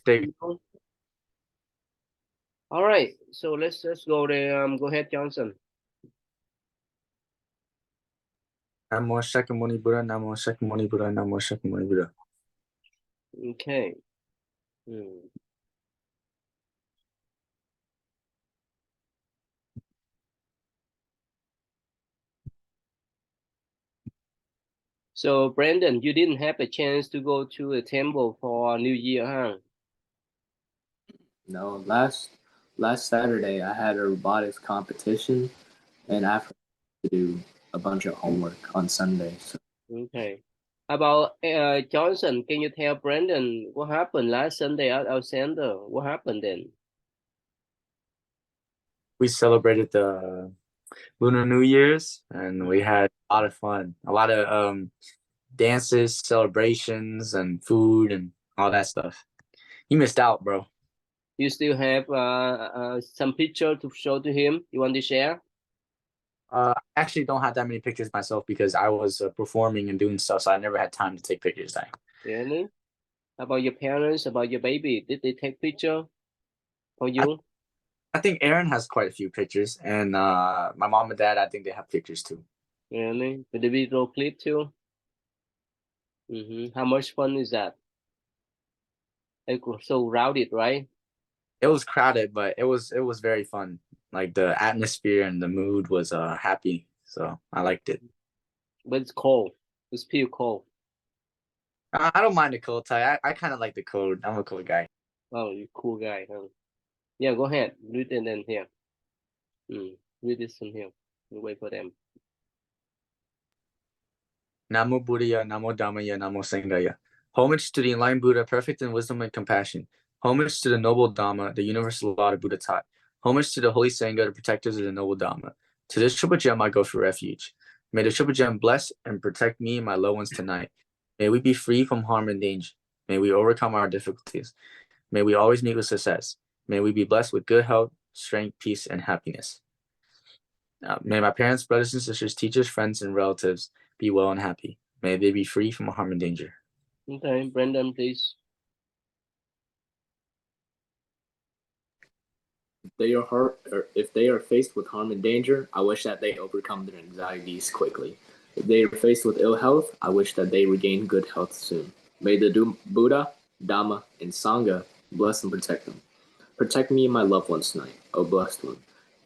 Stay. All right, so let's go there. Go ahead, Johnson. Namo Shakyamuni Buddha, Namo Shakyamuni Buddha, Namo Shakyamuni Buddha. Okay. So, Brandon, you didn't have a chance to go to a temple for New Year, huh? No, last Saturday I had a robotics competition, and after to do a bunch of homework on Sunday. So. Okay. How about Johnson? Can you tell Brandon what happened last Sunday at our center? What happened then? We celebrated the Lunar New Year's, and we had a lot of fun. A lot of dances, celebrations, and food, and all that stuff. You missed out, bro. You still have some picture to show to him? You want to share? I actually don't have that many pictures myself because I was performing and doing stuff, so I never had time to take pictures. Really? About your parents, about your baby, did they take picture for you? I think Aaron has quite a few pictures, and my mom and dad, I think they have pictures too. Really? Did the video clip too? How much fun is that? It was so rowdy, right? It was crowded, but it was very fun. Like the atmosphere and the mood was happy, so I liked it. But it's cold. It's still cold. I don't mind the cold tie. I kind of like the cold. I'm a cold guy. Oh, you cool guy, huh? Yeah, go ahead. Read it in here. Read this in here. We'll wait for them. Namo Buddhaya, Namo Dhammaya, Namo Sanghaya. Homage to the enlightened Buddha, perfect in wisdom and compassion. Homage to the noble Dhamma, the universal law the Buddha taught. Homage to the holy Sangha, the protectors of the noble Dhamma. To this triple gem I go for refuge. May the triple gem bless and protect me and my loved ones tonight. May we be free from harm and danger. May we overcome our difficulties. May we always meet with success. May we be blessed with good health, strength, peace, and happiness. May my parents, brothers and sisters, teachers, friends, and relatives be well and happy. May they be free from harm and danger. Okay, Brendan, please. If they are faced with harm and danger, I wish that they overcome their anxieties quickly. If they are faced with ill health, I wish that they regain good health soon. May the Buddha, Dhamma, and Sangha bless and protect them. Protect me and my loved ones tonight, O blessed one.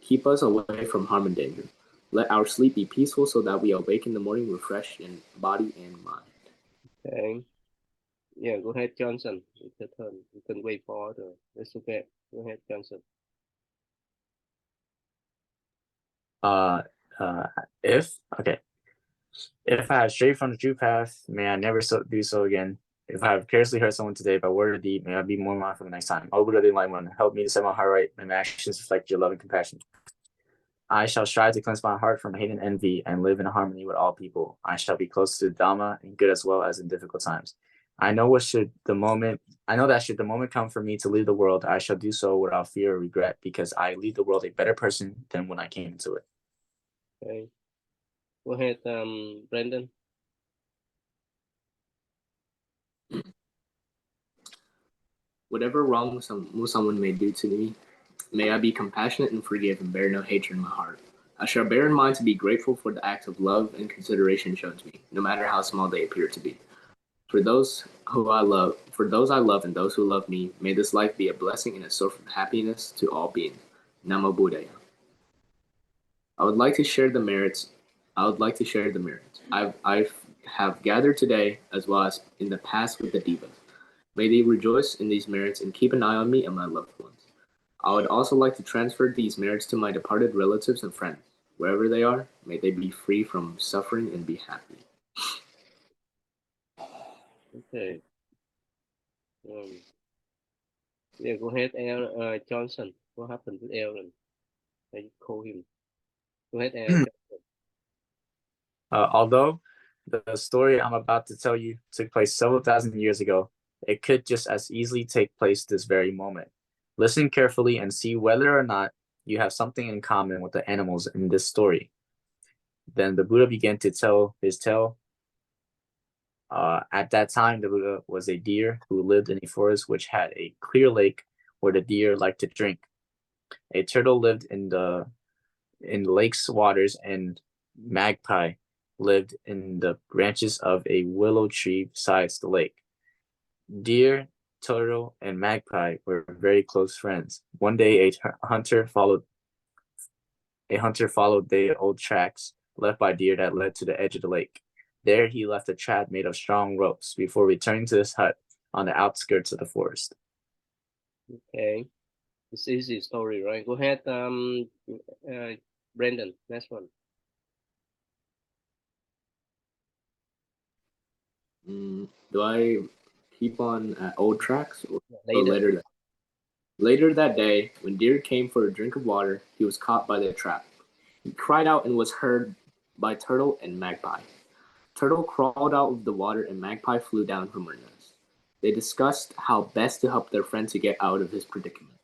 Keep us away from harm and danger. Let our sleep be peaceful so that we awake in the morning refreshed in body and mind. Okay. Yeah, go ahead, Johnson. It's your turn. You can wait for order. It's okay. Go ahead, Johnson. If I have strayed from the true path, may I never do so again. If I have carelessly hurt someone today by word or deed, may I be more mindful the next time. O Buddha, the enlightened one, help me to set my heart right. May my actions reflect your love and compassion. I shall strive to cleanse my heart from hate and envy and live in harmony with all people. I shall be close to the Dhamma in good as well as in difficult times. I know that should the moment come for me to leave the world, I shall do so without fear or regret, because I leave the world a better person than when I came into it. Okay. Go ahead, Brendan. Whatever wrong someone may do to me, may I be compassionate and forgive and bear no hatred in my heart. I shall bear in mind to be grateful for the acts of love and consideration shown to me, no matter how small they appear to be. For those I love and those who love me, may this life be a blessing and a source of happiness to all beings. Namo Buddhaya. I would like to share the merits. I have gathered today as well as in the past with the Devas. May they rejoice in these merits and keep an eye on me and my loved ones. I would also like to transfer these merits to my departed relatives and friends. Wherever they are, may they be free from suffering and be happy. Okay. Yeah, go ahead, Aaron, Johnson. What happened to Aaron? I call him. Go ahead, Aaron. Although the story I'm about to tell you took place several thousand years ago, it could just as easily take place this very moment. Listen carefully and see whether or not you have something in common with the animals in this story. Then the Buddha began to tell his tale. At that time, the Buddha was a deer who lived in a forest which had a clear lake where the deer liked to drink. A turtle lived in the lake's waters, and magpie lived in the branches of a willow tree beside the lake. Deer, turtle, and magpie were very close friends. One day, a hunter followed the old tracks left by deer that led to the edge of the lake. There, he left a trap made of strong ropes before returning to his hut on the outskirts of the forest. Okay, it's easy story, right? Go ahead, Brandon. Next one. Do I keep on at old tracks or Later. Later that day, when Deer came for a drink of water, he was caught by the trap. He cried out and was heard by Turtle and Magpie. Turtle crawled out of the water and Magpie flew down from her nest. They discussed how best to help their friend to get out of his predicament.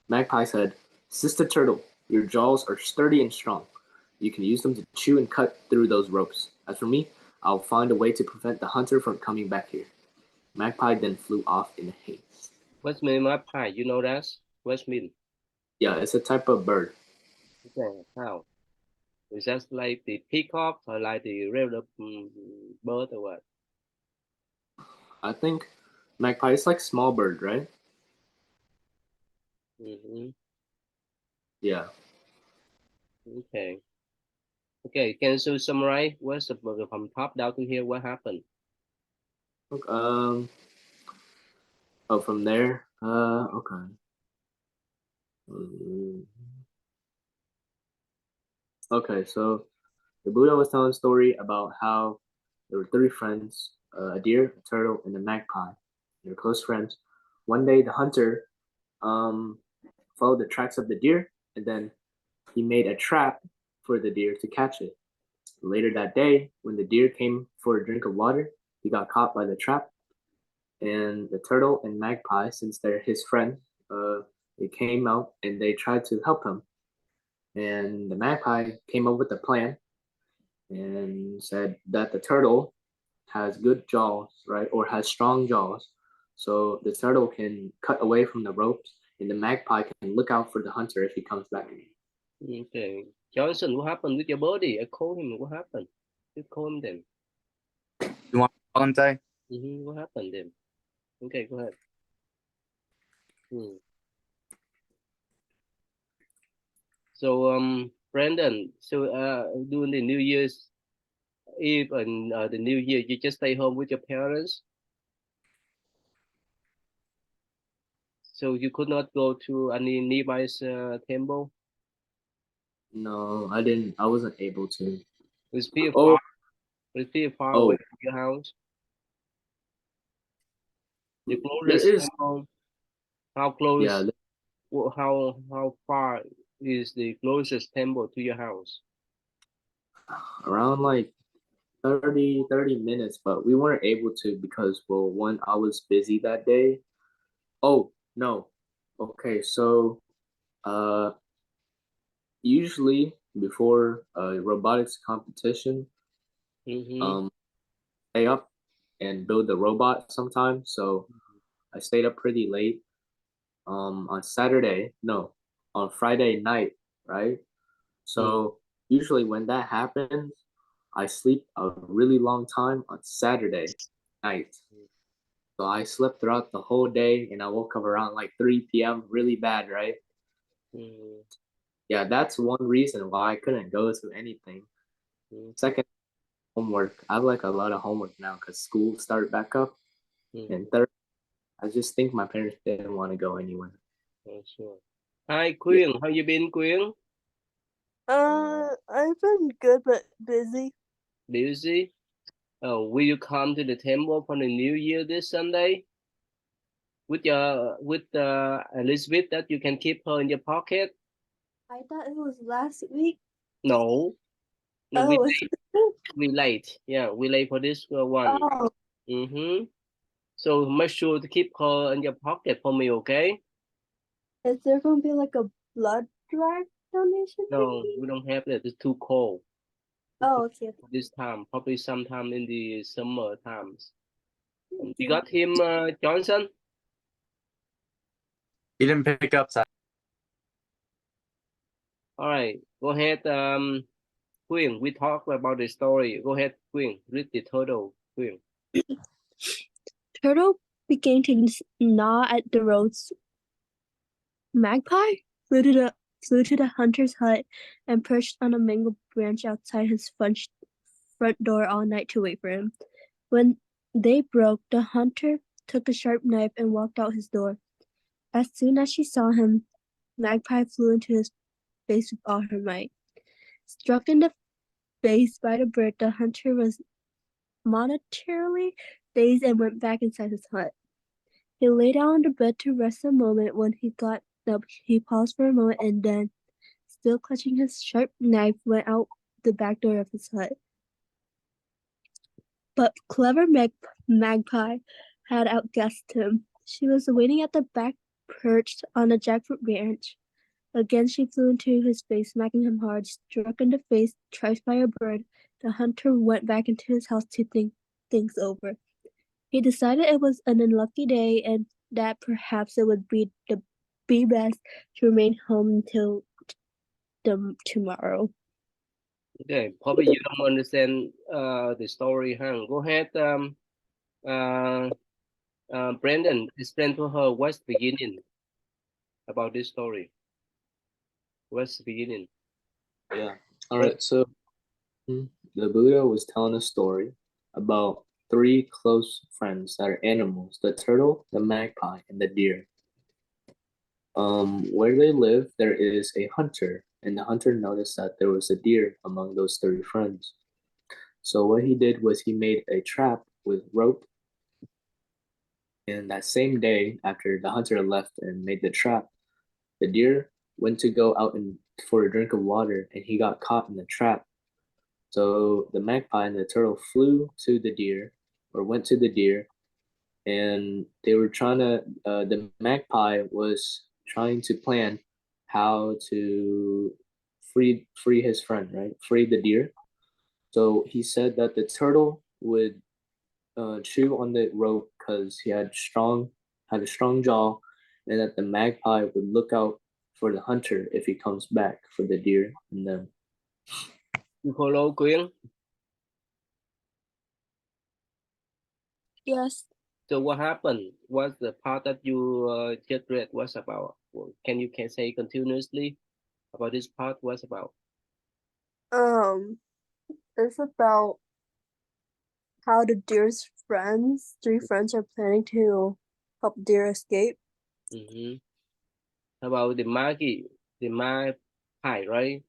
Magpie said, "Sister Turtle, your jaws are sturdy and strong. You can use them to chew and cut through those ropes. As for me, I'll find a way to prevent the hunter from coming back here." Magpie then flew off in haste. What's mean magpie? You know that? What's mean? Yeah, it's a type of bird. Okay, how? Is that like the peacock or like the regular bird or what? I think magpie is like small bird, right? Mm-hmm. Yeah. Okay. Okay, can you summarize what's from top down to here? What happened? Oh, from there. Okay. Okay, so the Buddha was telling a story about how there were three friends, a deer, a turtle, and a magpie. They were close friends. One day, the hunter followed the tracks of the deer, and then he made a trap for the deer to catch it. Later that day, when the deer came for a drink of water, he got caught by the trap, and the turtle and magpie, since they're his friends, they came out and they tried to help him. And the magpie came up with a plan and said that the turtle has good jaws, right, or has strong jaws. So the turtle can cut away from the ropes, and the magpie can look out for the hunter if he comes back. Okay. Johnson, what happened with your body? I called him. What happened? You call him then. You want to call him, Ty? What happened then? Okay, go ahead. So, Brandon, so during the New Year's Eve and the New Year, you just stay home with your parents? So you could not go to any nearby temple? No, I didn't. I wasn't able to. It's pretty Oh, far. It's pretty far away from your house. The there closest is. temple, how close? Yeah, How far is the closest temple to your house? around like 30 minutes, but we weren't able to because, well, one, I was busy that day. Oh, no. Okay, so usually before a robotics competition, stay up and build the robot sometimes. So I stayed up pretty late on Saturday, no, on Friday night, right? So usually when that happens, I sleep a really long time on Saturday night. So I slept throughout the whole day and I woke up around like 3 p.m. really bad, right? Yeah, that's one reason why I couldn't go to anything. Second, homework. I have like a lot of homework now because school started back up. And third, I just think my parents didn't want to go anywhere. Oh, sure. Hi, Quyên. How you been, Quyên? I've been good but busy. Busy? Oh, will you come to the temple for the New Year this Sunday? With Elizabeth, that you can keep her in your pocket? I thought it was last week. No. No, Oh, we late. Yeah, we late for this one. Oh, So make sure to keep her in your pocket for me, okay? is there gonna be like a blood drive donation? No, we don't have that. It's too cold. Oh, okay. This time, probably sometime in the summer times. You got him, Johnson? He didn't pick up. All right, go ahead, Queen. We talked about the story. Go ahead, Queen. Read the turtle, Queen. Turtle began to gnaw at the ropes. Magpie flew to the hunter's hut and perched on a mango branch outside his front door all night to wait for him. When day broke, the hunter took a sharp knife and walked out his door. As soon as she saw him, Magpie flew into his face with all her might. Struck in the face by the bird, the hunter was momentarily dazed and went back inside his hut. He lay down on the bed to rest a moment. When he got up, he paused for a moment and then, still clutching his sharp knife, went out the back door of his hut. But clever Magpie had outguessed him. She was waiting at the back, perched on a jackfruit branch. Again she flew into his face, smacking him hard. Struck in the face twice by a bird, the hunter went back into his house to think things over. He decided it was an unlucky day and that perhaps it would be best to remain home until tomorrow. Okay, probably you don't understand the story, huh? Go ahead, Brandon, explain to her what's the beginning about this story. What's the beginning? Yeah. All right. So the Buddha was telling a story about three close friends that are animals: the turtle, the magpie, and the deer. Where they live, there is a hunter, and the hunter noticed that there was a deer among those three friends. So what he did was he made a trap with rope. And that same day, after the hunter left and made the trap, the deer went to go out for a drink of water, and he got caught in the trap. So the magpie and the turtle flew to the deer, or went to the deer, and they were trying to. The magpie was trying to plan how to free his friend, right? Free the deer. So he said that the turtle would chew on the rope because he had a strong jaw, and that the magpie would look out for the hunter if he comes back for the deer and them. You follow, Queen? Yes. So what happened? What's the part that you just read was about? Well, can say continuously about this part? What's about? It's about how the deer's three friends, are planning to help deer escape. Mm-hmm. About the magpie, right?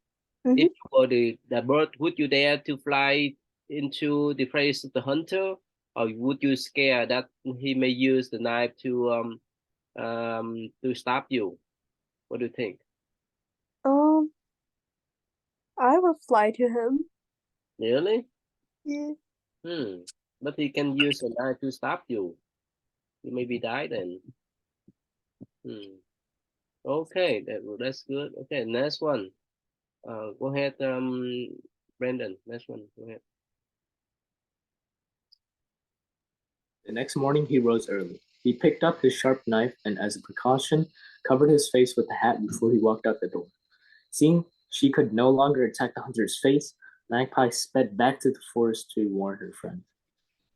Mhm. If you were the bird, would you dare to fly into the face of the hunter, or would you scare that he may use the knife to stab you? What do you think? I will fly to him. Really? Yeah. But he can use a knife to stab you. You maybe die then. Okay, that's good. Okay, next one. Go ahead, Brandon. Next one. Go ahead. The next morning he rose early. He picked up his sharp knife and, as a precaution, covered his face with the hat before he walked out the door. Seeing she could no longer attack the hunter's face, Magpie sped back to the forest to warn her friend.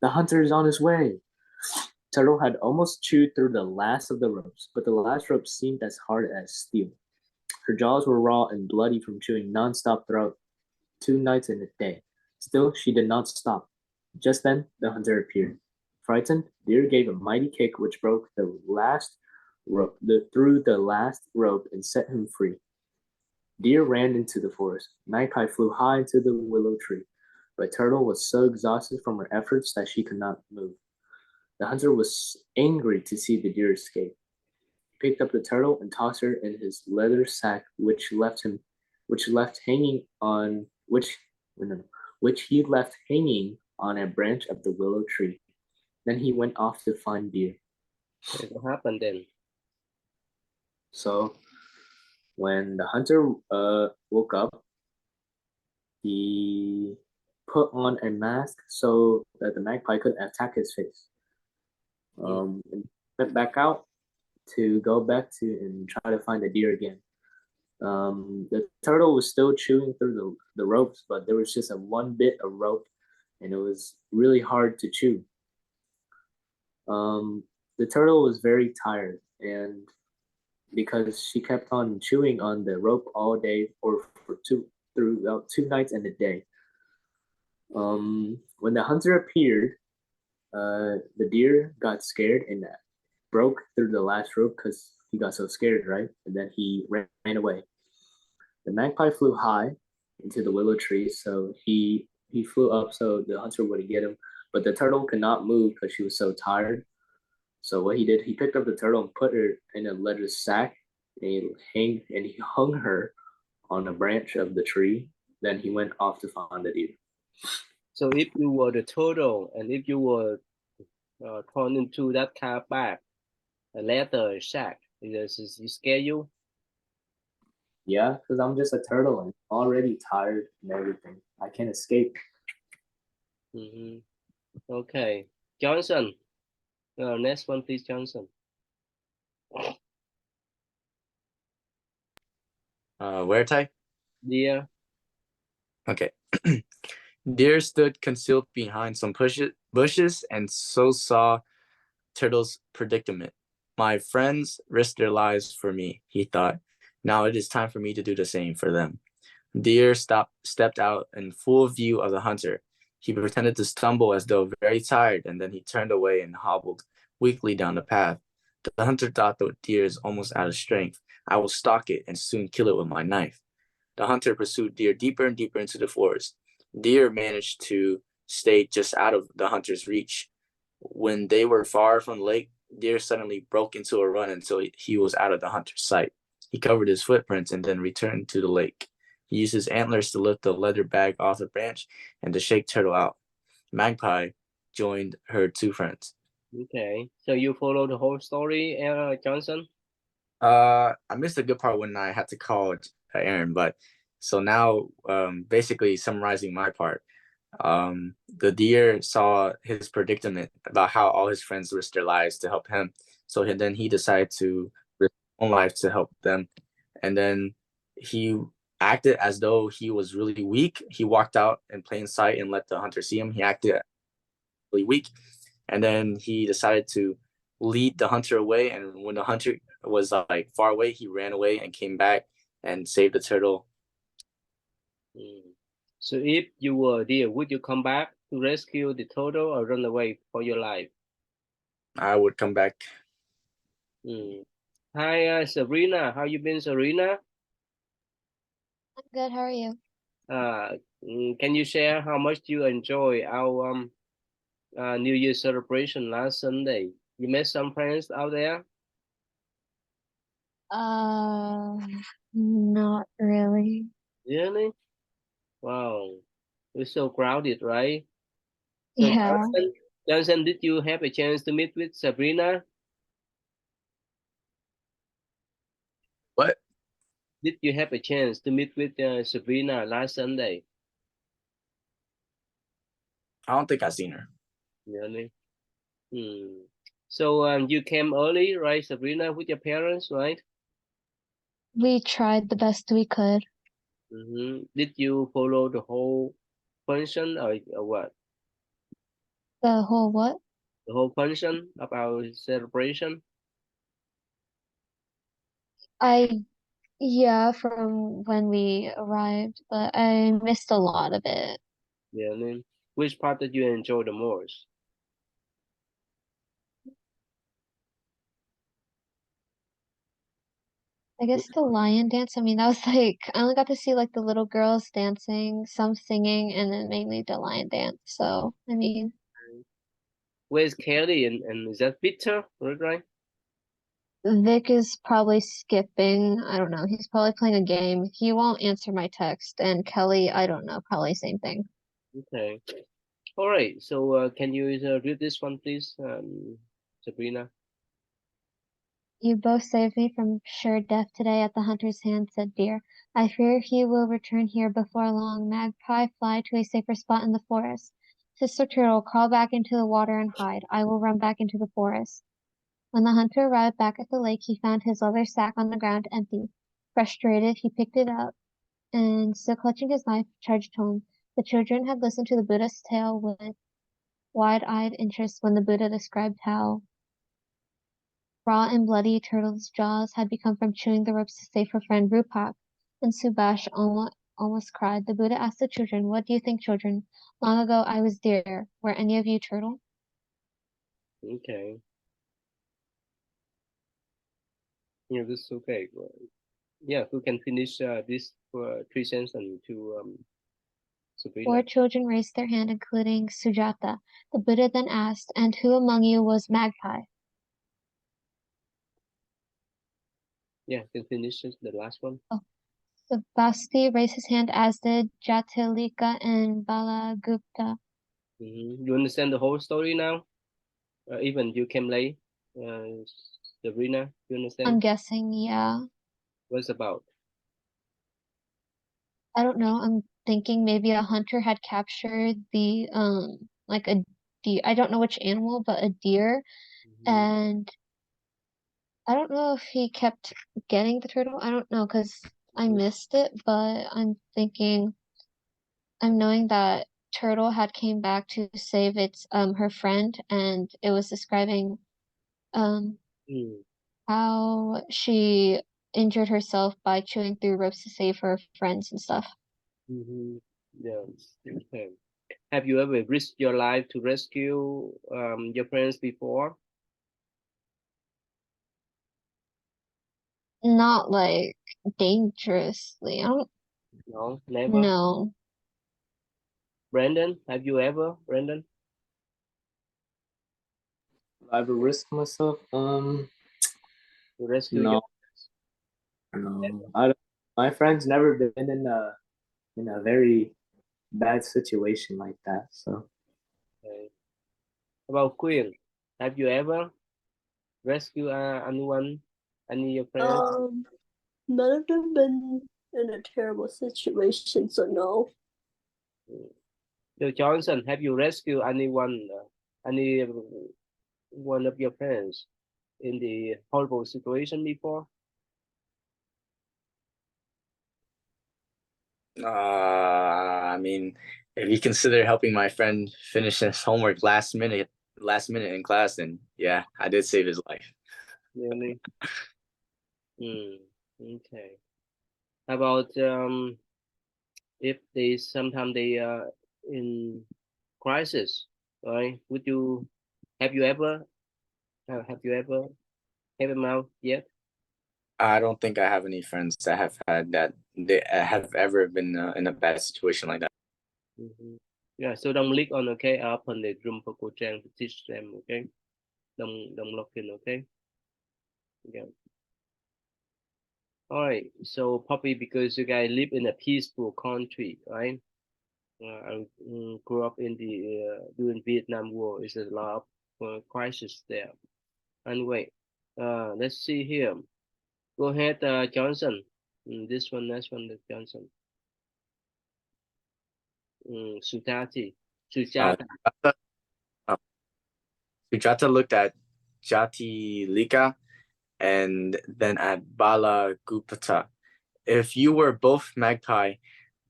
The hunter is on his way. Turtle had almost chewed through the last of the ropes, but the last rope seemed as hard as steel. Her jaws were raw and bloody from chewing nonstop throughout 2 nights and a day. Still, she did not stop. Just then, the hunter appeared. Frightened, Deer gave a mighty kick which broke the last rope, through the last rope and set him free. Deer ran into the forest. Magpie flew high into the willow tree, but Turtle was so exhausted from her efforts that she could not move. The hunter was angry to see the deer escape. He picked up the turtle and tossed her in his leather sack, which he left hanging on a branch of the willow tree. Then he went off to find Deer. Okay, what happened then? So when the hunter woke up, he put on a mask so that the magpie couldn't attack his face. And went back out to go back to and try to find the deer again. The turtle was still chewing through the ropes, but there was just a one bit of rope, and it was really hard to chew. The turtle was very tired, and because she kept on chewing on the rope all day or throughout 2 nights and a day. When the hunter appeared, the deer got scared and broke through the last rope because he got so scared, right? And then he ran away. The magpie flew high into the willow tree, so he flew up so the hunter wouldn't get him. But the turtle could not move because she was so tired. So what he did, he picked up the turtle and put her in a leather sack, and he hung her on a branch of the tree. Then he went off to find the deer. So if you were the turtle and if you were thrown into that kind of bag, a leather sack, does it scare you? Yeah, because I'm just a turtle and already tired and everything. I can't escape. Okay, Johnson. Next one, please, Johnson. Where type? Deer. Okay. Deer stood concealed behind some bushes and so saw Turtle's predicament. My friends risked their lives for me, he thought. Now it is time for me to do the same for them. Deer stepped out in full view of the hunter. He pretended to stumble as though very tired, and then he turned away and hobbled weakly down the path. The hunter thought the deer is almost out of strength. I will stalk it and soon kill it with my knife. The hunter pursued deer deeper and deeper into the forest. Deer managed to stay just out of the hunter's reach. When they were far from the lake, Deer suddenly broke into a run until he was out of the hunter's sight. He covered his footprints and then returned to the lake. He used his antlers to lift the leather bag off the branch and to shake Turtle out. Magpie joined her two friends. Okay, so you follow the whole story, Johnson? I missed a good part when I had to call Aaron, but so now, basically summarizing my part. The deer saw his predicament about how all his friends risked their lives to help him. So then he decided to risk his own life to help them. And then he acted as though he was really weak. He walked out in plain sight and let the hunter see him. He acted really weak. And then he decided to lead the hunter away. And when the hunter was like far away, he ran away and came back and saved the turtle. So if you were deer, would you come back to rescue the turtle or run away for your life? I would come back. Hi, Sabrina. How you been, Sabrina? I'm good. How are you? Can you share how much you enjoy our New Year celebration last Sunday? You met some friends out there? Not really. Really? Wow. It's so crowded, right? So Yeah. Johnson, did you have a chance to meet with Sabrina? What? Did you have a chance to meet with Sabrina last Sunday? I don't think I've seen her. Really? So you came early, right, Sabrina, with your parents, right? We tried the best we could. Did you follow the whole function or what? The whole what? The whole function of our celebration? Yeah, from when we arrived, but I missed a lot of it. Yeah, which part did you enjoy the most? I guess the lion dance. I mean, that was like, I only got to see like the little girls dancing, some singing, and then mainly the lion dance. So, I mean, Where's Kelly and is that Peter, right? Vic is probably skipping. I don't know. He's probably playing a game. He won't answer my text. And Kelly, I don't know, probably same thing. Okay. All right. So can you read this one, please, Sabrina? You both saved me from sure death today at the hunter's hand, said Deer. I fear he will return here before long. Magpie, fly to a safer spot in the forest. Sister Turtle, crawl back into the water and hide. I will run back into the forest. When the hunter arrived back at the lake, he found his leather sack on the ground empty. Frustrated, he picked it up and, still clutching his knife, charged home. The children had listened to the Buddha's tale with wide-eyed interest when the Buddha described how raw and bloody Turtle's jaws had become from chewing the ropes to save her friend Rupak, and Subash almost cried. The Buddha asked the children, "What do you think, children? Long ago I was Deer. Were any of you Turtle?" Okay. Yeah, this is okay. Yeah, who can finish this 3 sentences to Sabrina? 4 children raised their hand, including Sujata. The Buddha then asked, "And who among you was Magpie?" Yeah, can finish the last one. So Basti raised his hand, as did Jatilika and Balagupta. You understand the whole story now? Even you came late, Sabrina, you I'm understand guessing, yeah. what it's about? I don't know. I'm thinking maybe a hunter had captured the like a deer. I don't know which animal, but a deer. And I don't know if he kept getting the turtle. I don't know because I missed it, but I'm thinking I'm knowing that turtle had came back to save its her friend, and it was describing um Mm. how she injured herself by chewing through ropes to save her friends and stuff. Yeah. Okay. Have you ever risked your life to rescue your friends before? Not like dangerously. I don't No, never. know. Brandon, have you ever, Brandon? I ever risk myself? To rescue No, your no. I don't, my friend's never been in a very bad situation like that. So okay. About Queen, have you ever rescued anyone, any of your friends? None of them been in a terrible situation, so no. Joe Johnson, have you rescued anyone, any one of your friends in the horrible situation before? I mean, if you consider helping my friend finish his homework last minute in class, then yeah, I did save his life. Really? Okay. How about if they sometimes they in crisis, right? Would you have you ever have you ever help them out yet? I don't think I have any friends that have had that they have ever been in a bad situation like that. Yeah, so don't click on okay, open the room for cô Trang to teach them, okay? Don't log in, okay? Yeah. All right. So probably because you guys live in a peaceful country, right? I grew up in the during Vietnam War. Is a lot of crisis there. Anyway, let's see here. Go ahead, Johnson. This one, next one, Johnson. Sujati. Uh, Sujata. Sujata looked at Jati Lika and then at Bala Gupta. If you were both Magpie,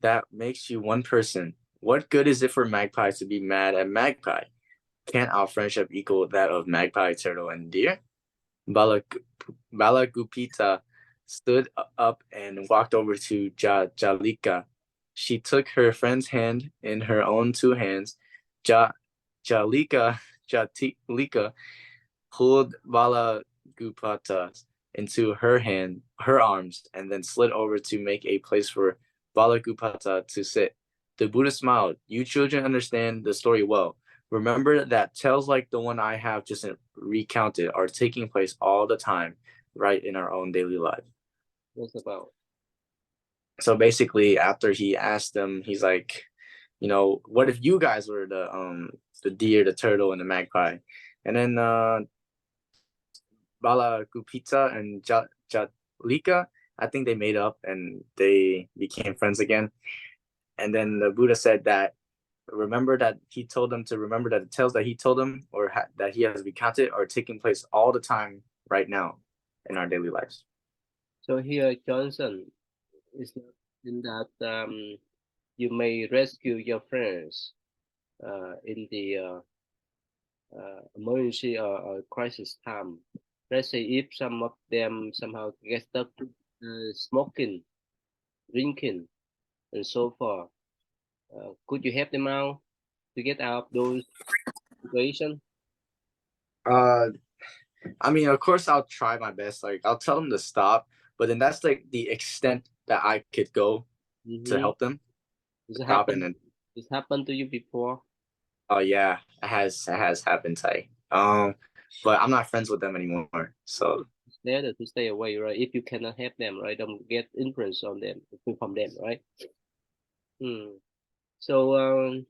that makes you one person. What good is it for Magpie to be mad at Magpie? Can't our friendship equal that of Magpie, Turtle, and Deer? Balagupita stood up and walked over to Jalika. She took her friend's hand in her own two hands. Ja, Jatilika pulled Balagupata into her arms, and then slid over to make a place for Balagupata to sit. The Buddha smiled. You children understand the story well. Remember that tales like the one I have just recounted are taking place all the time, right in our own daily life. What's about? So basically, after he asked them, he's like, what if you guys were the deer, the turtle, and the magpie? And then Balagupita and Jalika. I think they made up and they became friends again. And then the Buddha said that remember that he told them to remember that the tales that he told them or that he has recounted are taking place all the time right now in our daily lives. So here, Johnson, is not in that you may rescue your friends in the emergency or crisis time. Let's say if some of them somehow get stuck smoking, drinking, and so forth, could you help them out to get out of those situations? I mean, of course, I'll try my best. Like, I'll tell them to stop, but then that's like the extent that I could go to help them stop. And then, This happened to you before? oh yeah, it has happened, Ty. But I'm not friends with them anymore. So It's better to stay away, right? If you cannot help them, right? Don't get influence on them from them, right? So,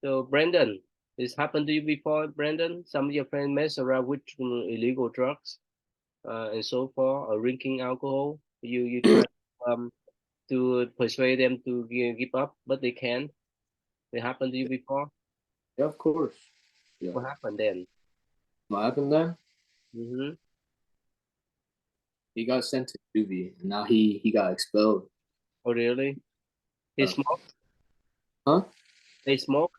so Brandon, this happened to you before, Brandon? Some of your friends mess around with illegal drugs, and so forth, or drinking alcohol. You try to persuade them to give up, but they can't. It happened to you before? Yeah, of course. Yeah. What happened then? What happened then? Mm-hmm. He got sent to juvie, and now he got expelled. Oh, really? He smoked? Huh? They smoke?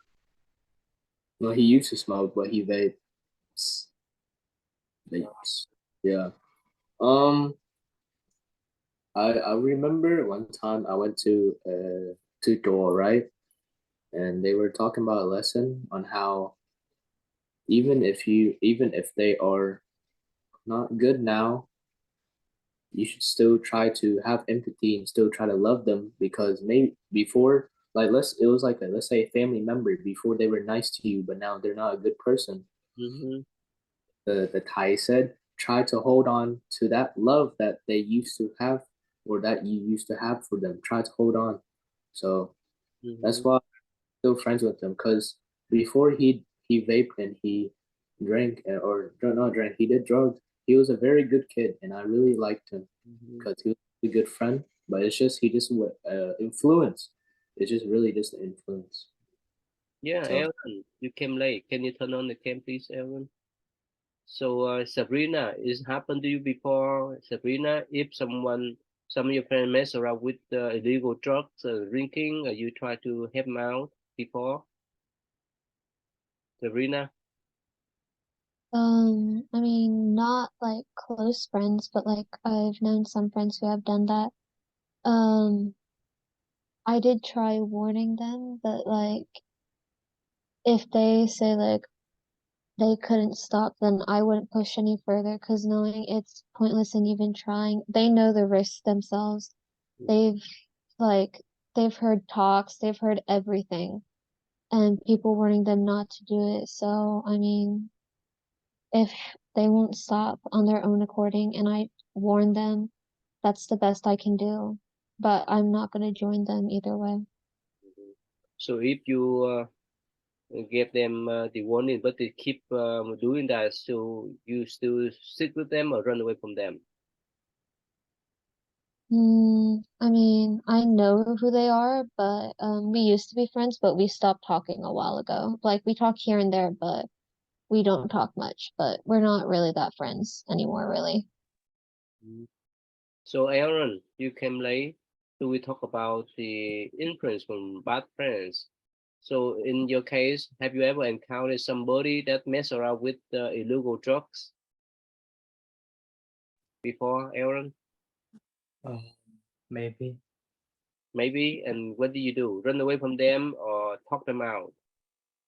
No, he used to smoke, but he vapes. Vapes. Yeah. I remember one time I went to tutorial, right? And they were talking about a lesson on how even if they are not good now, you should still try to have empathy and still try to love them because maybe before like it was like let's say a family member before they were nice to you, but now they're not a good person. Mm-hmm. The Thai said, try to hold on to that love that they used to have or that you used to have for them. Try to hold on. So that's why I'm still friends with him because before he vaped and he drank or not drank, he did drugs. He was a very good kid, and I really liked him because he was a good friend. But it's just he just influence. It's just really just an influence. Yeah, So Aaron, you came late. Can you turn on the cam, please, Aaron? So, Sabrina, is happened to you before, Sabrina? If some of your friends mess around with illegal drugs, drinking, you try to help them out before, Sabrina? I mean, not like close friends, but like I've known some friends who have done that. I did try warning them, but like if they say like they couldn't stop, then I wouldn't push any further because knowing it's pointless in even trying, they know the risks themselves. They've like they've heard talks, they've heard everything, and people warning them not to do it. So I mean, if they won't stop on their own according and I warn them, that's the best I can do. But I'm not gonna join them either way. So if you give them the warning, but they keep doing that, so you still sit with them or run away from them? I mean, I know who they are, but we used to be friends, but we stopped talking a while ago. Like we talk here and there, but we don't talk much, but we're not really that friends anymore, really. So, Aaron, you came late. So we talk about the influence from bad friends. So in your case, have you ever encountered somebody that mess around with illegal drugs before, Aaron? maybe. Maybe. And what do you do? Run away from them or talk them out?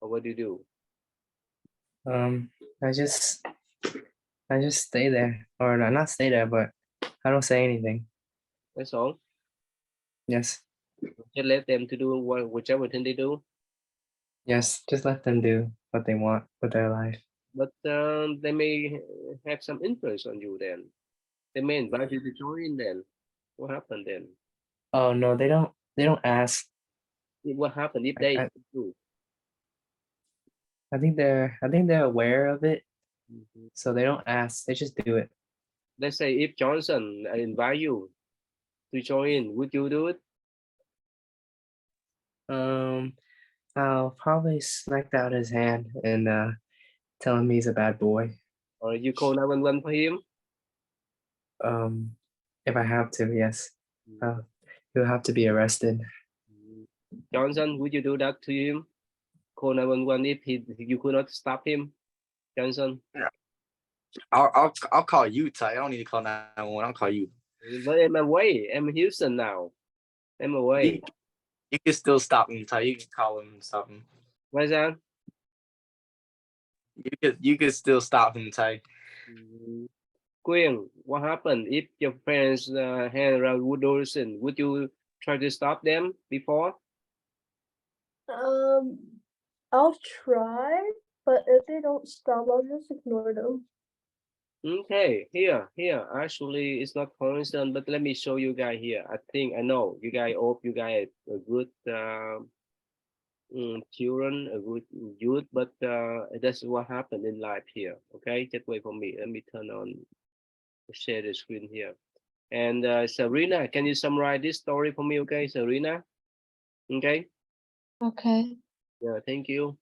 Or what do you do? I just stay there, or not stay there, but I don't say anything. That's all. Yes, Just let them to do whichever thing they do. yes, just let them do what they want with their life. But they may have some influence on you then. They may invite you to join then. What happened then? Oh no, they don't. They don't ask. What happened if I, they I, do? I think they're aware of it, Mhm. so they don't ask. They just do it. let's say if Johnson invite you to join, would you do it? I'll probably smack out his hand and tell him he's a bad boy. Or you call 911 for him? If I have to, yes. He'll have to be arrested. Johnson, would you do that to him? Call 911 if you could not stop him, Johnson. I'll call you, Ty. I don't need to call 911. I'll call you. But I'm away. I'm in Houston now. I'm away. You can still stop him, Ty. You can call him and stop him. Why's that? You could still stop him, Ty. Queen, what happened if your friends hang around Woodorson? Would you try to stop them before? I'll try, but if they don't stop, I'll just ignore them. Okay, here. Actually, it's not constant, but let me show you guys here. I know you guys. Hope you guys are good children, a good youth, but that's what happened in life here. Okay, just wait for me. Let me turn on, share the screen here. And Serena, can you summarize this story for me? Okay, Serena. Okay. Okay. Yeah, thank you.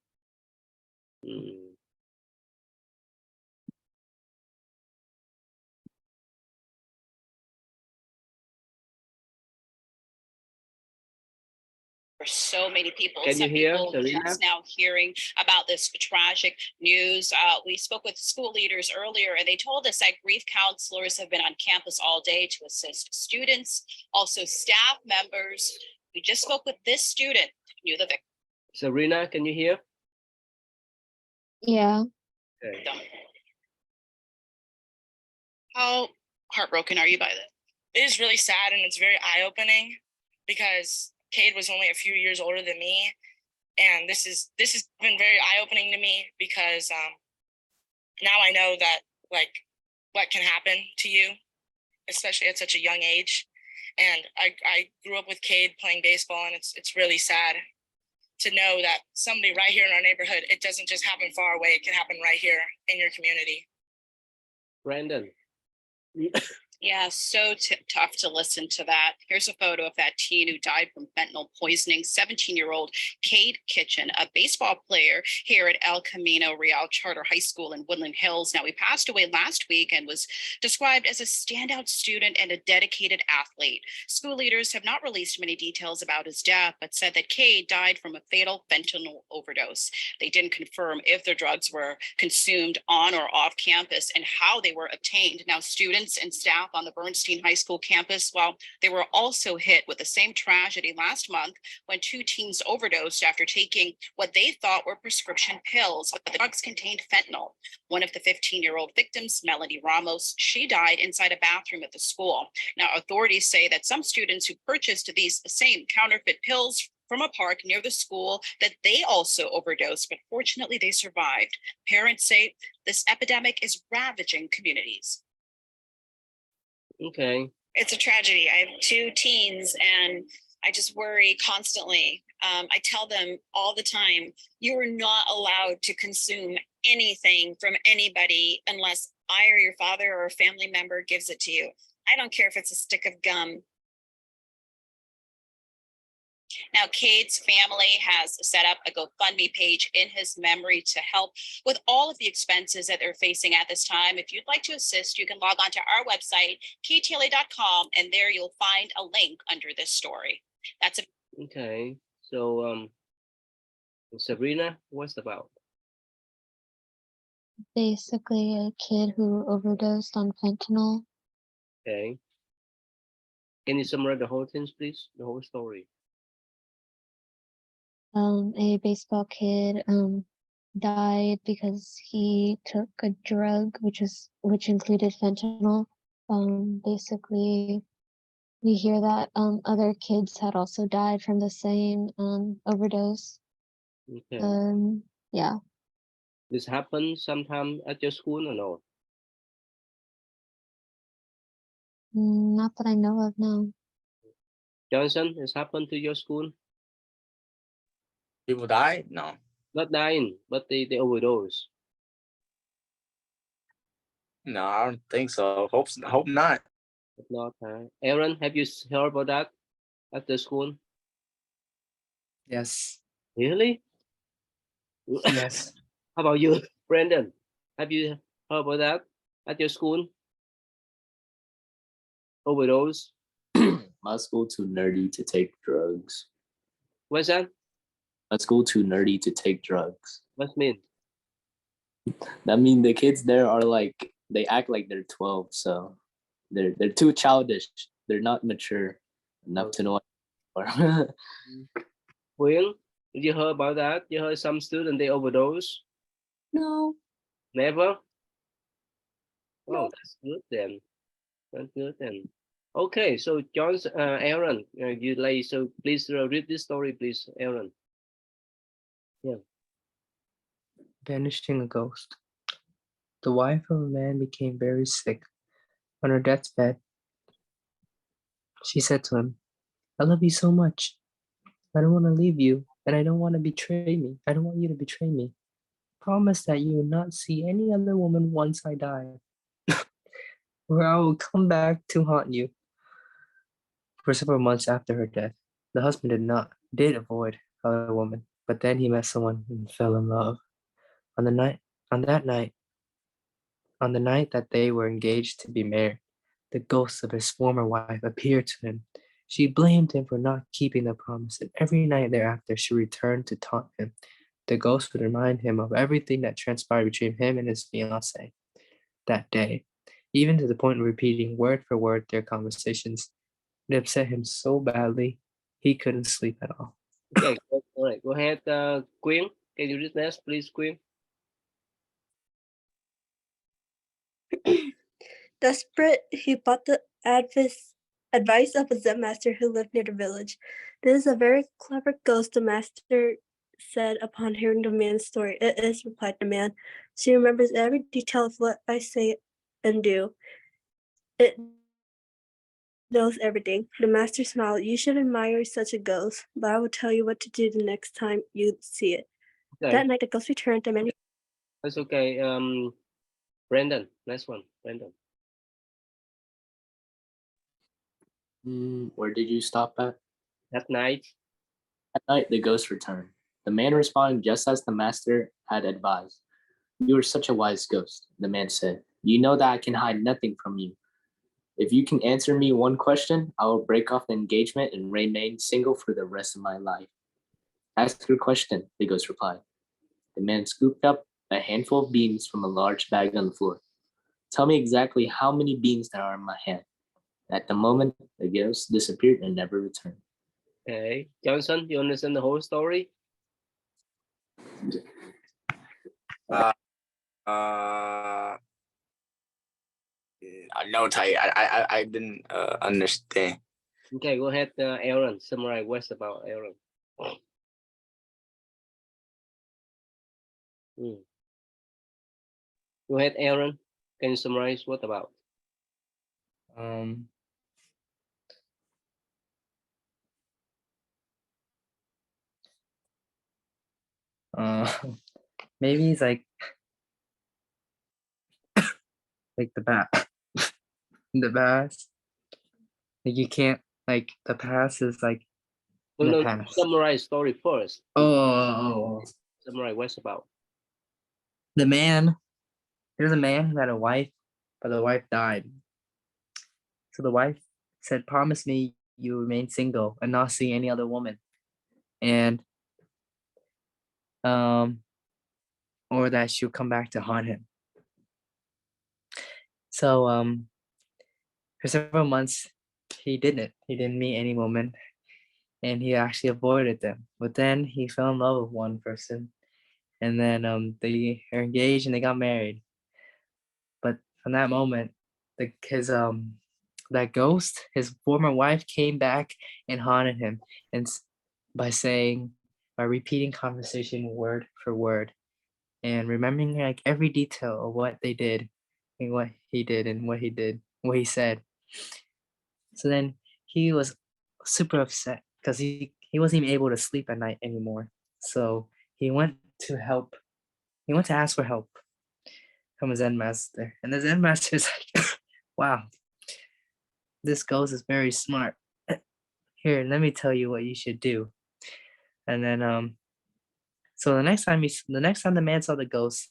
For so many people. Can you Some hear, people Serena? just now hearing about this tragic news. We spoke with school leaders earlier, and they told us that grief counselors have been on campus all day to assist students, also staff members. We just spoke with this student who knew the victim. Serena, can you hear? Yeah. Okay. How heartbroken are you by this? It is really sad, and it's very eye-opening because Cade was only a few years older than me, and this has been very eye-opening to me because now I know that like what can happen to you, especially at such a young age. And I grew up with Cade playing baseball, and it's really sad to know that somebody right here in our neighborhood, it doesn't just happen far away, it can happen right here in your community. Brandon. Yeah, so tough to listen to that. Here's a photo of that teen who died from fentanyl poisoning, 17-year-old Cade Kitchen, a baseball player here at El Camino Real Charter High School in Woodland Hills. Now, he passed away last week and was described as a standout student and a dedicated athlete. School leaders have not released many details about his death, but said that Cade died from a fatal fentanyl overdose. They didn't confirm if the drugs were consumed on or off campus and how they were obtained. Now, students and staff on the Bernstein High School campus, well, they were also hit with the same tragedy last month when two teens overdosed after taking what they thought were prescription pills, but the drugs contained fentanyl. One of the 15-year-old victims, Melody Ramos, she died inside a bathroom at the school. Now, authorities say that some students who purchased these same counterfeit pills from a park near the school, that they also overdosed, but fortunately they survived. Parents say this epidemic is ravaging communities. Okay. It's a tragedy. I have two teens, and I just worry constantly. I tell them all the time, you are not allowed to consume anything from anybody unless I or your father or a family member gives it to you. I don't care if it's a stick of gum. Now, Cade's family has set up a GoFundMe page in his memory to help with all of the expenses that they're facing at this time. If you'd like to assist, you can log on to our website, ktla.com, and there you'll find a link under this story. That's it. Okay. So, Sabrina, what's it about? Basically, a kid who overdosed on fentanyl. Okay. Can you summarize the whole thing, please? The whole story. A baseball kid died because he took a drug which included fentanyl. Basically, we hear that other kids had also died from the same overdose. Okay. Yeah. This happened sometime at your school or no? Not that I know of, no. Johnson, this happened to your school? People die? No. Not dying, but they overdose. No, I don't think so. Hope not. If not, Aaron, have you heard about that at the school? Yes. Really? Yes. How about you, Brandon? Have you heard about that at your school? Overdose? My school too nerdy to take drugs. What's that? My school too nerdy to take drugs. What mean? I mean, the kids there are like, they act like they're 12, so they're too childish. They're not mature enough to know. Will, did you hear about that? You heard some student they overdose? No. Never? Oh, No. that's good then. That's good then. Okay, so Aaron, you like, so please read this story, please, Aaron. Yeah. Banishing a ghost. The wife of a man became very sick. On her deathbed, she said to him, I love you so much. I don't want to leave you, and I don't want to betray me. I don't want you to betray me. Promise that you will not see any other woman once I die, or I will come back to haunt you. For several months after her death, the husband did avoid other women, but then he met someone and fell in love. On the night, on that night, on the night that they were engaged to be married, the ghost of his former wife appeared to him. She blamed him for not keeping the promise, and every night thereafter she returned to taunt him. The ghost would remind him of everything that transpired between him and his fiancée that day, even to the point of repeating word for word their conversations. It upset him so badly he couldn't sleep at all. Okay, all right. Go ahead, Queen. Can you read next, please, Queen? Desperate, he bought the advice of a Zen master who lived near the village. This is a very clever ghost, the master said upon hearing the man's story. It is, replied the man. She remembers every detail of what I say and do. It knows everything. The master smiled. You should admire such a ghost, but I will tell you what to do the next time you see it. Okay, That night, the ghost returned, and many. that's okay. Brandon, next one, Brandon. Where did you stop at? That night, At night, the ghost returned. The man responded just as the master had advised. You are such a wise ghost, the man said. You know that I can hide nothing from you. If you can answer me one question, I will break off the engagement and remain single for the rest of my life. Ask your question, the ghost replied. The man scooped up a handful of beans from a large bag on the floor. Tell me exactly how many beans there are in my hand. At the moment, the ghost disappeared and never returned. okay. Johnson, you understand the whole story? Uh, no, Tai. I didn't understand. Okay, go ahead, Aaron. Summarize what's about Aaron. Go ahead, Aaron. Can you summarize what about? Um, uh, maybe it's like the the past. Like you can't like the past is like in the past. Summarize story first. Oh, Summarize what's about. the man. There's a man who had a wife, but the wife died. So the wife said, "Promise me you remain single and not see any other woman," and or that she'll come back to haunt him. So for several months he didn't. He didn't meet any woman, and he actually avoided them. But then he fell in love with one person, and then they are engaged and they got married. But from that moment, that ghost, his former wife, came back and haunted him, and by repeating conversation word for word, and remembering like every detail of what they did, and what he did, and what he did, what he said. So then he was super upset because he wasn't even able to sleep at night anymore. So he went to help. He went to ask for help. from a Zen master. And the Zen master is like, wow, this ghost is very smart. Here, let me tell you what you should do. And then so the next time the man saw the ghost,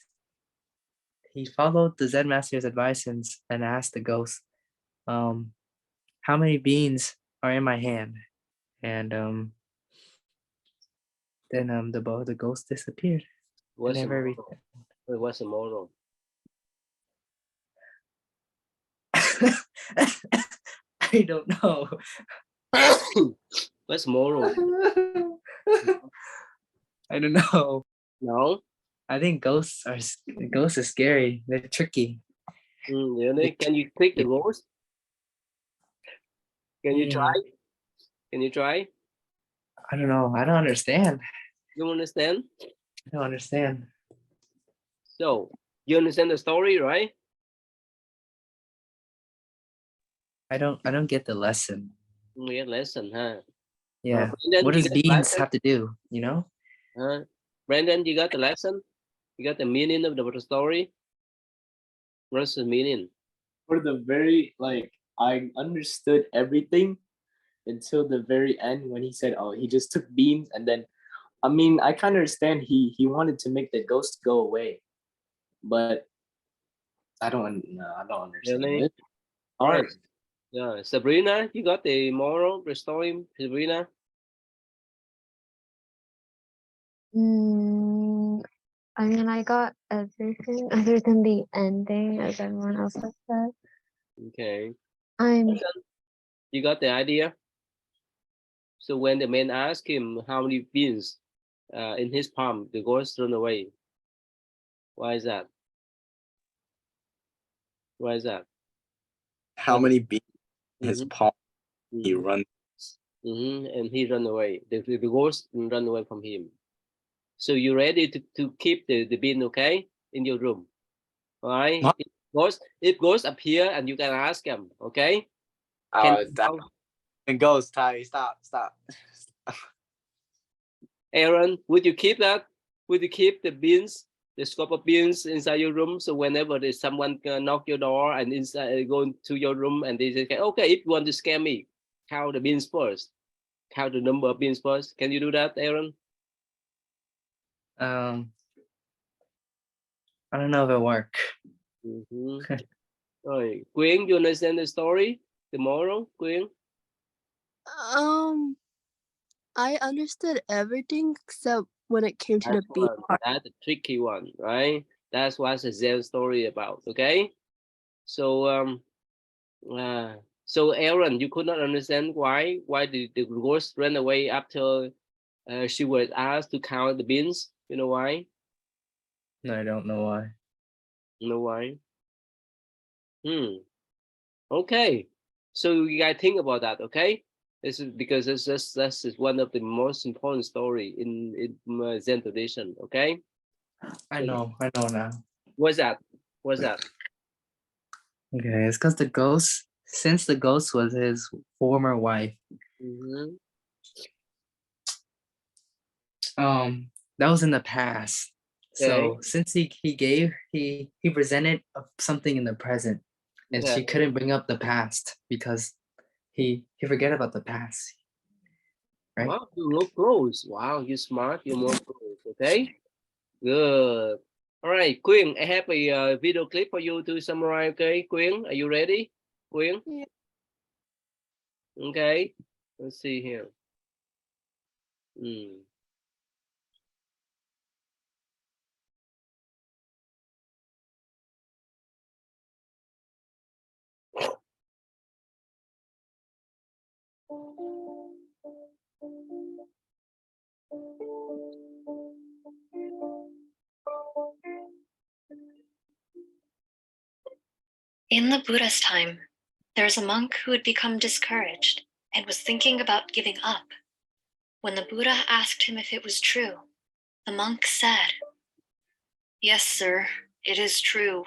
he followed the Zen master's advice and asked the ghost, how many beans are in my hand? And then the ghost disappeared. What's the Never moral? What's the moral? I don't know. What's moral? I don't know. No. I think ghosts are scary. They're tricky. Really? Can you click the ghost? Can you try? Can you try? I don't know. I don't understand. You understand? I don't understand. So you understand the story, right? I don't get the lesson. Yeah, lesson, huh? Yeah. Brandon, What you does got the beans lesson? have to do? You know? Brandon, you got the lesson? You got the meaning of the story? What's the meaning? For the very I understood everything until the very end when he said, "Oh, he just took beans," and then, I mean, I kind of understand he wanted to make the ghost go away, but I don't understand Really? it. All right. Hard. Yeah, Sabrina, you got the moral, the story, Sabrina? I mean, I got everything other than the ending, as everyone else has said. Okay. I'm You got the idea? So when the man asked him how many beans in his palm, the ghost run away. Why is that? Why is that? How many beans in his Mhm. palm he run? And he run away. The ghost run away from him. So you ready to keep the bean, okay, in your room? All right. What? If ghost appear and you can ask him, okay? And ghost, Ty, stop. Aaron, would you keep that? Would you keep the beans, the scope of beans inside your room? So whenever there's someone knock your door and inside go into your room and they say, okay, if you want to scare me, count the beans first. Count the number of beans first. Can you do that, Aaron? I don't know if it'll work. Rồi, Quyên, you understand the story, the moral, Quyên? I understood everything except when it came to the beat part. That's a tricky one, right? That's what the Zen story about. Okay, so so Aaron, you could not understand why the ghost ran away after she was asked to count the beans. You know why? No, I don't know why. You know why? Okay, so you guys think about that. Okay, this is because this is one of the most important story in Zen tradition. Okay. I know now. What's that? What's that? Okay, it's because since the ghost was his former wife, that was in the past. So since he presented something in the present, and she couldn't bring up the past because he forget about the past. Right? Wow, you look close. Wow, you're smart. You're more close. Okay, good. All right, Quyên, I have a video clip for you to summarize. Okay, Quyên, are you ready? Quyên? Yeah. Okay, let's see here. In the Buddha's time, there was a monk who had become discouraged and was thinking about giving up. When the Buddha asked him if it was true, the monk said, "Yes, sir, it is true."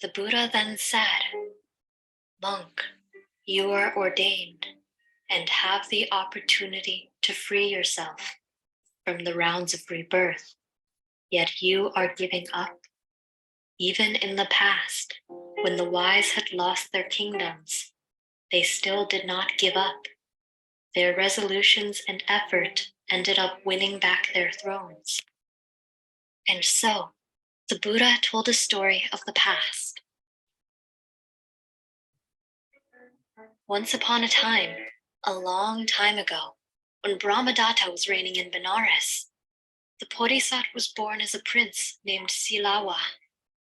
The Buddha then said, "Monk, you are ordained and have the opportunity to free yourself from the rounds of rebirth. Yet you are giving up. Even in the past, when the wise had lost their kingdoms, they still did not give up. Their resolutions and effort ended up winning back their thrones. And so, the Buddha told a story of the past. Once upon a time, a long time ago, when Brahmadatta was reigning in Benares, the Bodhisattva was born as a prince named Silawa,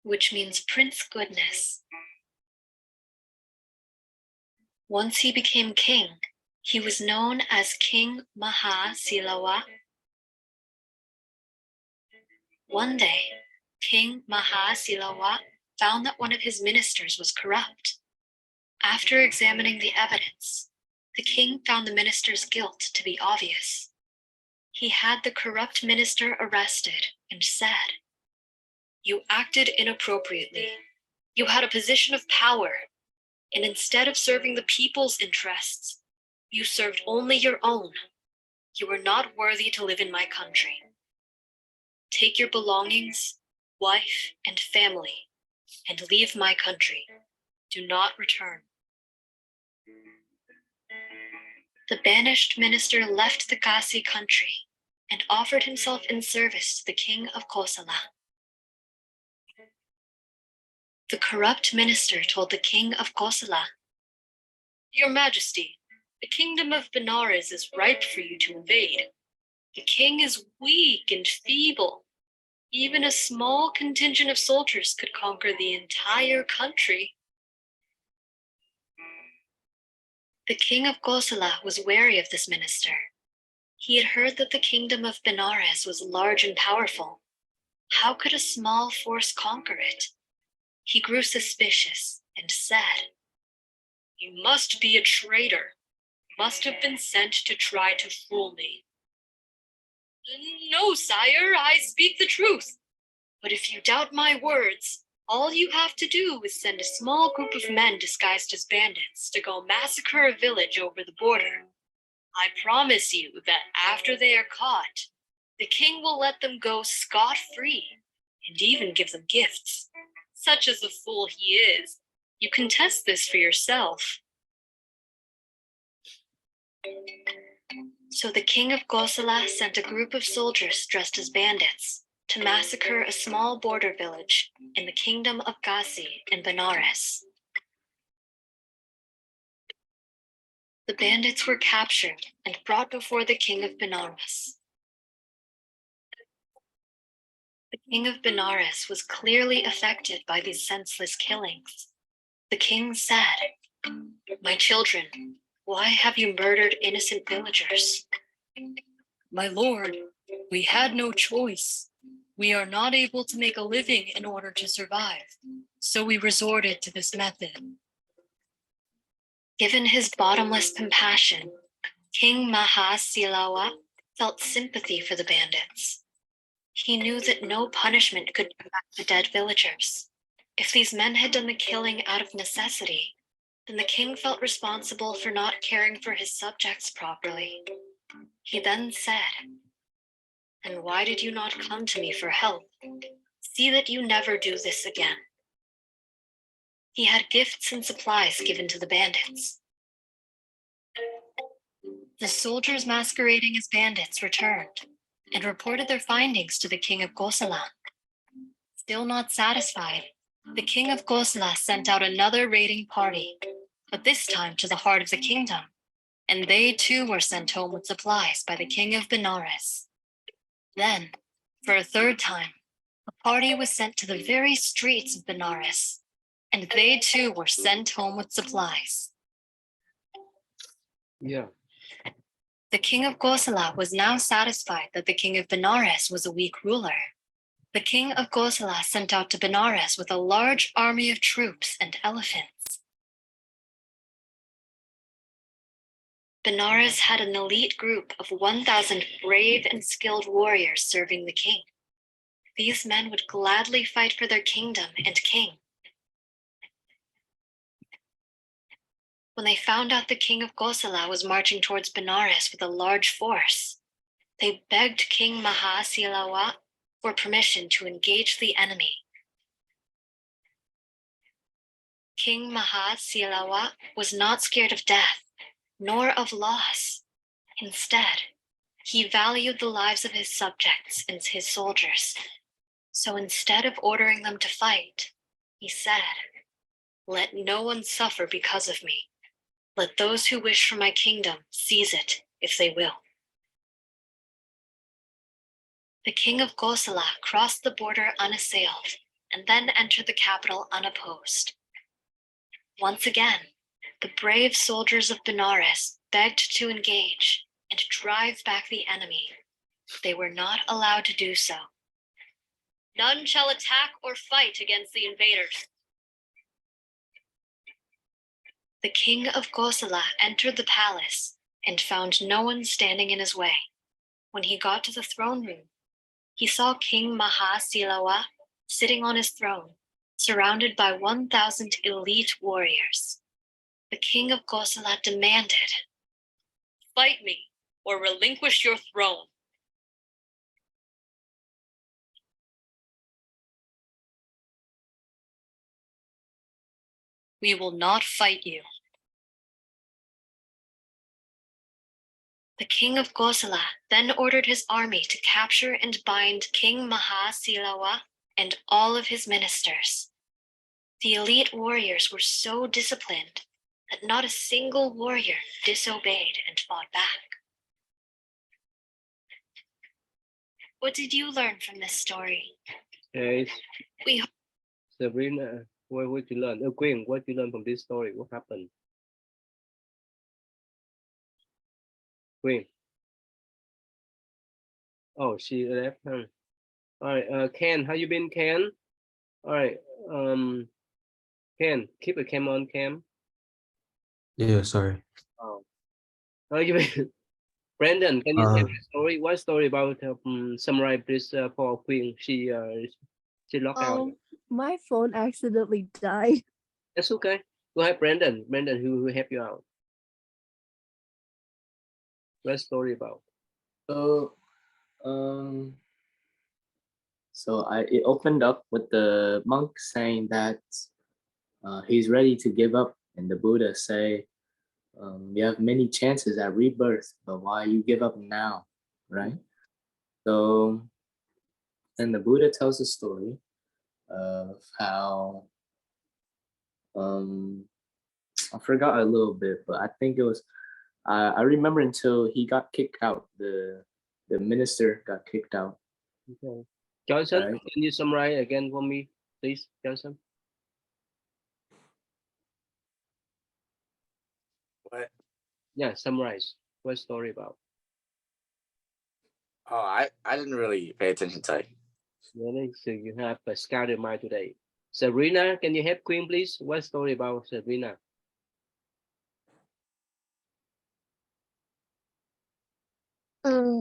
which means Prince Goodness. Once he became king, he was known as King Maha Silawa. One day, King Maha Silawa found that one of his ministers was corrupt. After examining the evidence, the king found the minister's guilt to be obvious. He had the corrupt minister arrested and said, "You acted inappropriately. You had a position of power, and instead of serving the people's interests, you served only your own. You are not worthy to live in my country. Take your belongings, wife, and family, and leave my country. Do not return." The banished minister left the Kasi country and offered himself in service to the king of Kosala. The corrupt minister told the king of Kosala, "Your Majesty, the kingdom of Benares is ripe for you to invade. The king is weak and feeble. Even a small contingent of soldiers could conquer the entire country." The king of Kosala was wary of this minister. He had heard that the kingdom of Benares was large and powerful. How could a small force conquer it? He grew suspicious and said, "You must be a traitor. You must have been sent to try to fool me." "No, sire, I speak the truth. But if you doubt my words, all you have to do is send a small group of men disguised as bandits to go massacre a village over the border. I promise you that after they are caught, the king will let them go scot-free and even give them gifts. Such as a fool he is, you can test this for yourself." So the king of Kosala sent a group of soldiers dressed as bandits to massacre a small border village in the kingdom of Kasi in Benares. The bandits were captured and brought before the king of Benares. The king of Benares was clearly affected by these senseless killings. The king said, "My children, why have you murdered innocent villagers?" "My lord, we had no choice. We are not able to make a living in order to survive, so we resorted to this method." Given his bottomless compassion, King Maha Silawa felt sympathy for the bandits. He knew that no punishment could bring back the dead villagers. If these men had done the killing out of necessity, then the king felt responsible for not caring for his subjects properly. He then said, "And why did you not come to me for help? See that you never do this again." He had gifts and supplies given to the bandits. The soldiers masquerading as bandits returned and reported their findings to the king of Kosala. Still not satisfied, the king of Kosala sent out another raiding party, but this time to the heart of the kingdom, and they too were sent home with supplies by the king of Benares. Then, for a third time, a party was sent to the very streets of Benares, and they too were sent home with supplies. Yeah. The king of Kosala was now satisfied that the king of Benares was a weak ruler. The king of Kosala sent out to Benares with a large army of troops and elephants. Benares had an elite group of 1,000 brave and skilled warriors serving the king. These men would gladly fight for their kingdom and king. When they found out the king of Kosala was marching towards Benares with a large force, they begged King Maha Silawa for permission to engage the enemy. King Mahasilawa was not scared of death, nor of loss. Instead, he valued the lives of his subjects and his soldiers. So instead of ordering them to fight, he said, "Let no one suffer because of me. Let those who wish for my kingdom seize it if they will." The king of Kosala crossed the border unassailed and then entered the capital unopposed. Once again, the brave soldiers of Benares begged to engage and drive back the enemy. They were not allowed to do so. "None shall attack or fight against the invaders." The king of Kosala entered the palace and found no one standing in his way. When he got to the throne room, he saw King Mahasilawa sitting on his throne, surrounded by 1,000 elite warriors. The king of Kosala demanded, "Fight me or relinquish your throne." "We will not fight you." The king of Kosala then ordered his army to capture and bind King Mahasilawa and all of his ministers. The elite warriors were so disciplined that not a single warrior disobeyed and fought back. What did you learn from this story? Okay, We Sabrina, what you learn? Queen, what you learn from this story? What happened? Queen. Oh, she left. Huh? All right, Ken, how you been, Ken? All right, Ken, keep a cam on, Cam. Yeah, sorry. Oh, how you been? Brandon, can you tell me a story? What story about summarize this for Queen? She locked out. My phone accidentally died. That's okay. Go ahead, Brandon. Brandon, who help you out? What story about? So, it opened up with the monk saying that he's ready to give up, and the Buddha say, "You have many chances at rebirth, but why you give up now, right?" So, then the Buddha tells a story of how I forgot a little bit, but I think it was I remember until he got kicked out. The minister got kicked out. Okay. Johnson, Right. can you summarize again for me, please, Johnson? What? Yeah, summarize. What story about? Oh, I didn't really pay attention to it. Really? So you have a scattered mind today. Sabrina, can you help Queen, please? What story about Sabrina?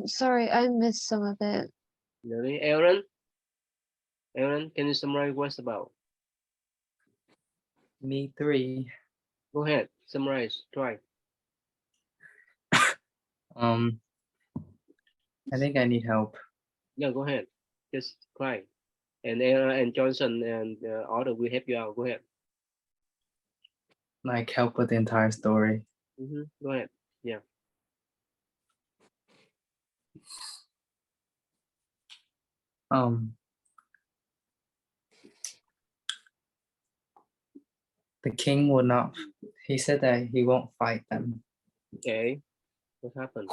Sorry, I missed some of it. Really? Aaron? Aaron, can you summarize what's about? Me 3. Go ahead, summarize, try. I think I need help. Yeah, go ahead. Just try. And Aaron and Johnson and Otto will help you out. Go ahead. Like help with the entire story. Go ahead. Yeah. The king would not. He said that he won't fight them. Okay. What happened?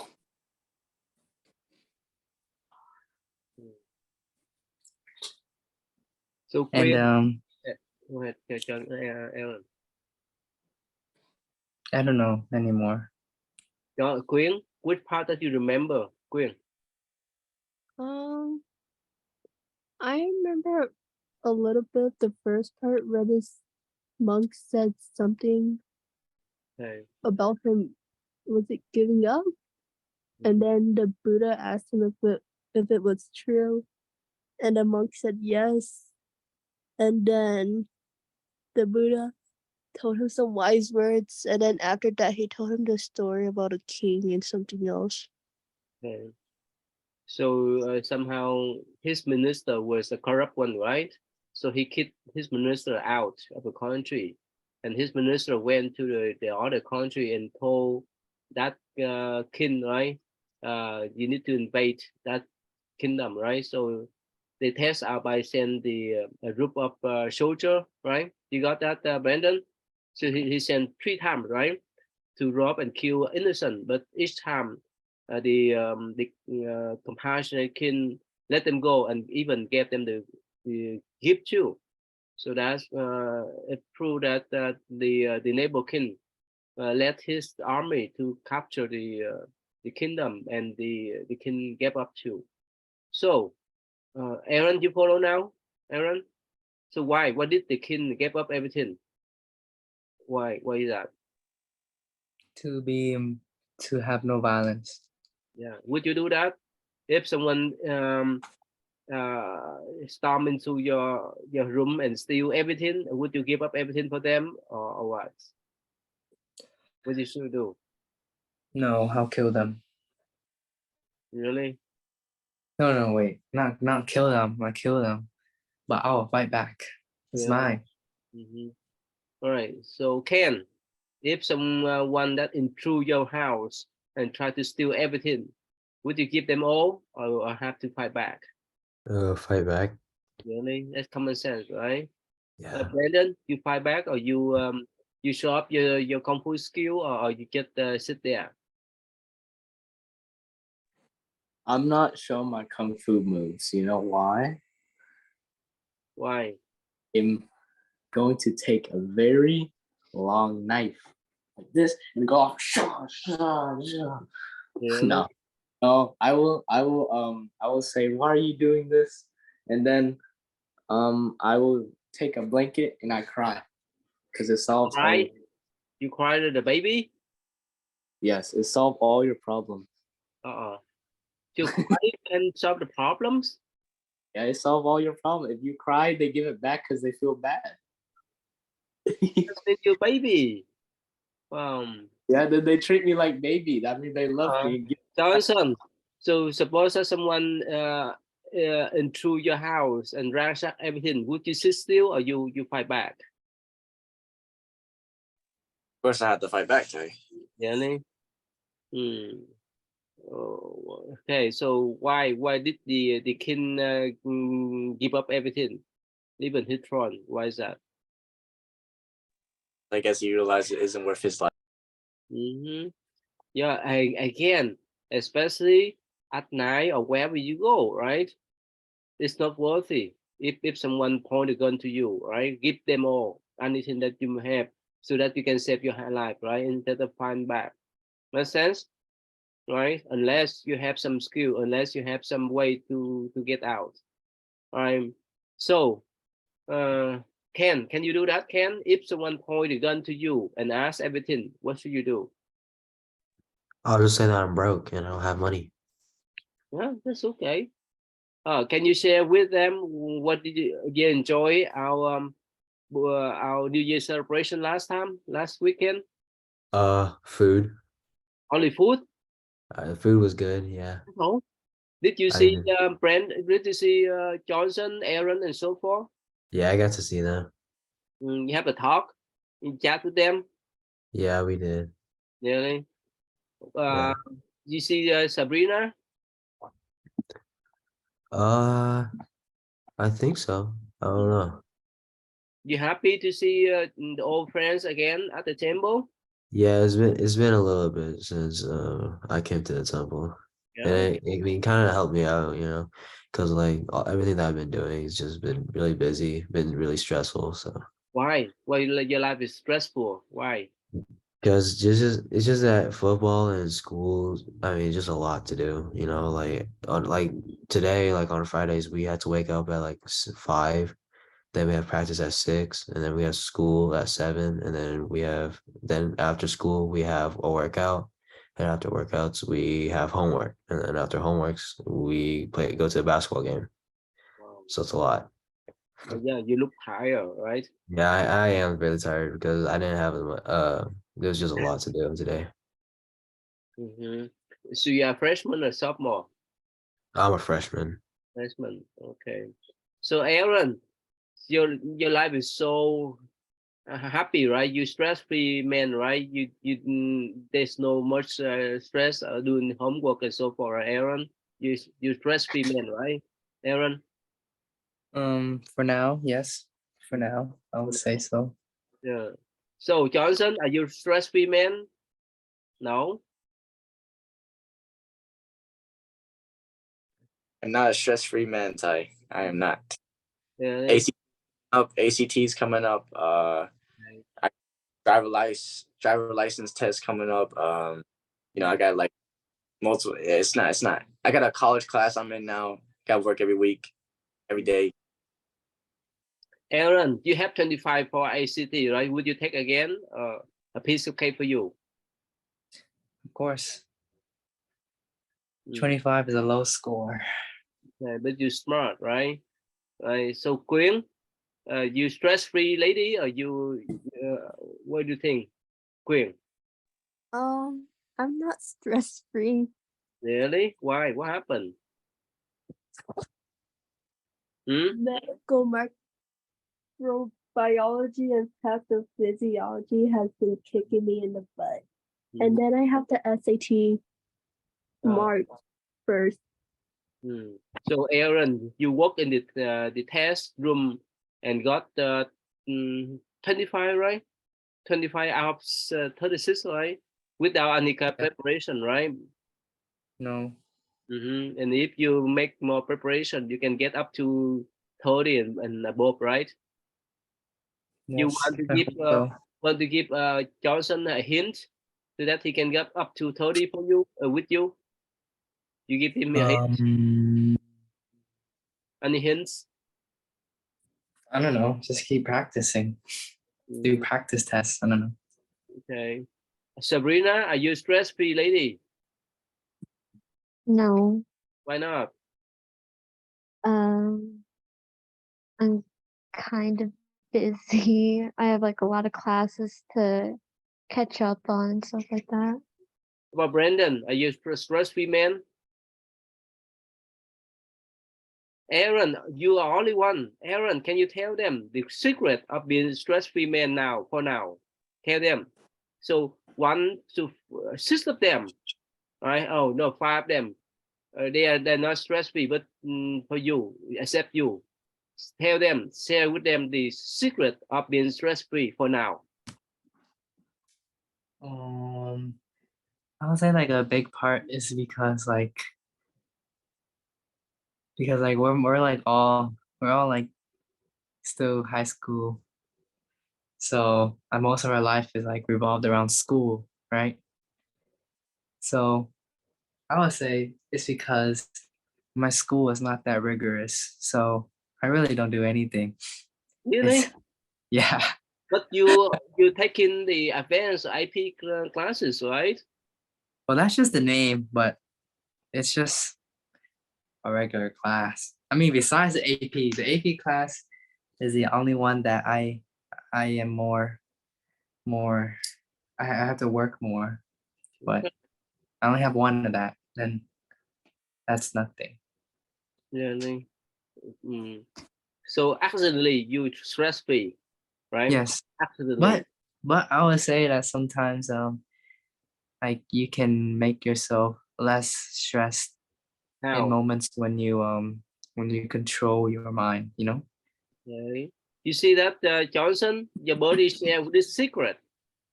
So Queen, And go ahead, John, Aaron. I don't know anymore. Queen, which part that you remember, Queen? I remember a little bit the first part where this monk said something Okay. about him, was it giving up? And then the Buddha asked him if it was true, and the monk said yes. And then the Buddha told him some wise words, and then after that he told him the story about a king and something else. Okay. So somehow his minister was a corrupt one, right? So he kicked his minister out of the country, and his minister went to the other country and told that king, right? You need to invade that kingdom, right? So they test out by send a group of soldier, right? You got that, Brandon? So he sent 3 times, right, to rob and kill innocent, but each time the compassionate king let them go and even gave them the gift too. So that's it proved that the neighbor king led his army to capture the kingdom, and the king gave up too. So Aaron, you follow now, Aaron? So why did the king give up everything? Why is that? To have no violence. Yeah, would you do that if someone storm into your room and steal everything? Would you give up everything for them, or what? What you should do? No, I'll kill them. Really? No, wait, not kill them. I kill them, but I'll fight back. It's Yeah. mine. All right. So Ken, if someone that intrude your house and try to steal everything, would you give them all, or have to fight back? Fight back. Really? That's common sense, right? Yeah. Brandon, you fight back, or you show up your kung fu skill, or you just sit there? I'm not showing my kung fu moves. You know why? Why? I'm going to take a very long knife like this and go off. Really? No, I will say, why are you doing this? And then I will take a blanket and I cry because it solves all. Cry? You cry to the baby? Yes, it solves all your problems. So cry can solve the problems? Yeah, it solves all your problems. If you cry, they give it back because they feel bad. With your baby. Yeah, they treat me like baby. That means they love me. Johnson, so suppose that someone intrude your house and ransack everything, would you sit still, or you fight back? Of course, I have to fight back, Terry. Really? Oh, okay, so why did the king give up everything, even his throne? Why is that? I guess he realized it isn't worth his life. Yeah, again, especially at night or wherever you go, right? It's not worthy. If someone point a gun to you, right, give them all, anything that you have, so that you can save your life, right, instead of find back. Make sense? Right? Unless you have some skill, unless you have some way to get out. Right? So Ken, can you do that, Ken? If someone point a gun to you and ask everything, what should you do? I'll just say that I'm broke and I don't have money. Yeah, that's okay. Can you share with them what did you enjoy our New Year celebration last weekend? Food. Only food? The food was good. Yeah. No. Did you see Brent? Did you see Johnson, Aaron, and so forth? Yeah, I got to see them. You have a talk, you chat with them. Yeah, we did. Really? Yeah. You see Sabrina? I think so. I don't know. You happy to see the old friends again at the temple? Yeah, it's been a little bit since I came to the temple. Yeah. And it kind of helped me out, you know, because like everything that I've been doing has just been really busy, been really stressful. So Why? Why your life is stressful? Why? because it's just that football and school, I mean, just a lot to do, you know, like on like today, like on Fridays, we had to wake up at like 5. Then we have practice at 6, and then we have school at 7, and then after school we have a workout, and after workouts we have homework, and then after homeworks we go to a basketball game. Wow. So it's a lot. Yeah, you look tired, right? Yeah, I am really tired because I didn't have as much. There's just a lot to do today. So you are freshman or sophomore? I'm a freshman. Freshman. Okay. So Aaron, your life is so happy, right? You stress-free man, right? There's no much stress doing homework and so forth, right, Aaron? You stress-free man, right, Aaron? For now, yes. For now, I would say so. Yeah. So Johnson, are you stress-free man? No. I'm not a stress-free man, Ty. I am not. Yeah. ACT's coming up. I driver license test coming up. I got like multiple. It's not. I got a college class I'm in now. Got work every week, every day. Aaron, you have 25 for ACT, right? Would you take again a piece of cake for you? Of course, Mm. 25 is a low score. Yeah, but you're smart, right? Right. So Quyên, you stress-free lady, or what do you think, Quyên? I'm not stress-free. Really? Why? What happened? Medical microbiology and pathophysiology has been kicking me in the butt. And then I have the SAT mark first. So Aaron, you work in the test room and got 25, right? 25 out of 36, right? Without any preparation, right? No. And if you make more preparation, you can get up to 30 and above, right? You Yes, want to I give hope so. Johnson a hint so that he can get up to 30 for you with you. You give him a hint. Any hints? I don't know. Just keep practicing. Do practice tests. I don't know. Okay. Sabrina, are you a stress-free lady? No. Why not? I'm kind of busy. I have like a lot of classes to catch up on and stuff like that. About Brandon, are you a stress-free man? Aaron, you are only one. Aaron, can you tell them the secret of being a stress-free man now, for now? Tell them. So one to 6 of them, right? Oh, no, 5 of them. They're not stress-free, but for you, except you. Tell them, share with them the secret of being stress-free for now. I would say like a big part is because we're all like still high school. So most of our life is like revolved around school, right? So I would say it's because my school is not that rigorous. So I really don't do anything. Really? Yeah. But you're taking the advanced IP classes, right? Well, that's just the name, but it's just a regular class. I mean, besides the AP class is the only one that I am more I have to work more, but I only have one of that, then that's nothing. Really? So accidentally you stress-free, right? Yes. Accidentally. But I would say that sometimes like you can make yourself less stressed in moments when you control your mind, you know? Okay. You see that, Johnson, your body share this secret,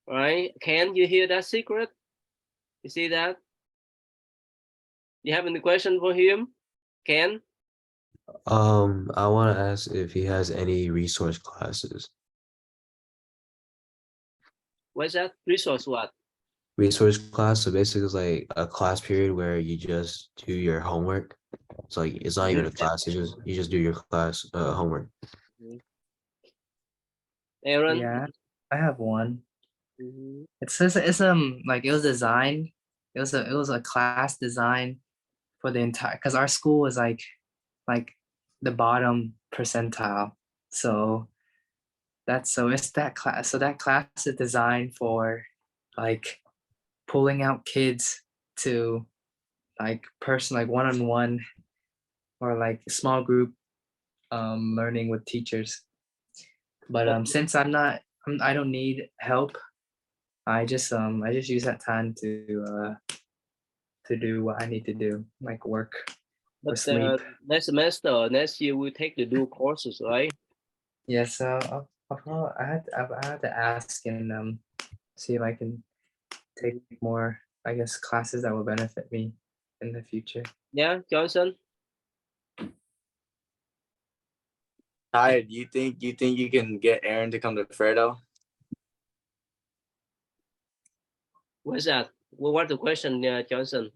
right? Can you hear that secret? You see that? You have any question for him? Ken? I want to ask if he has any resource classes. What's that? Resource what? Resource class. So basically, it's like a class period where you just do your homework. It's like it's not even a class. You just do your class homework. Aaron? Yeah, I have one. It's like it was designed. It was a class designed for the entire because our school was like the bottom percentile. So it's that class. So that class is designed for like pulling out kids to like one-on-one or like small group learning with teachers. But since I don't need help, I just use that time to do what I need to do, like work or But sleep. next semester, next year, we'll take the dual courses, right? Yes, I had to ask and see if I can take more, I guess, classes that will benefit me in the future. Yeah, Johnson. Ty, do you think you can get Aaron to come to Fredo? What's that? What's the question, Johnson?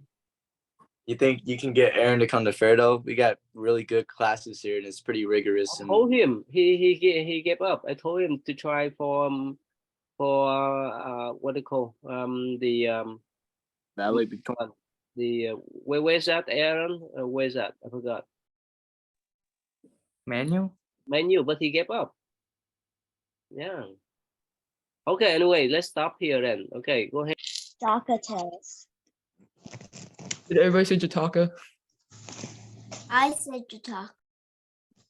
You think you can get Aaron to come to Fredo? We got really good classes here, and it's pretty rigorous. I And told him he gave up. I told him to try for what they call the valedictorian. the where's that, Aaron? Where's that? I forgot. Manual? Menu, but he gave up. Yeah. Okay. Anyway, let's stop here then. Okay, go ahead. Jataka test. Did everybody say Jataka? I said Jataka.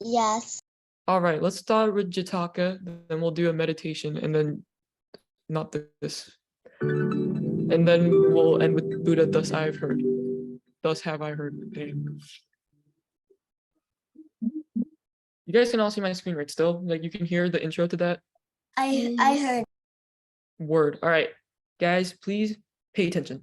Yes. All right, let's start with Jataka, then we'll do a meditation, and then not this. And then we'll end with Buddha, thus I have heard. Thus have I heard. Okay. You guys can all see my screen, right? Still, like you can hear the intro to that I heard. word. All right, guys, please pay attention.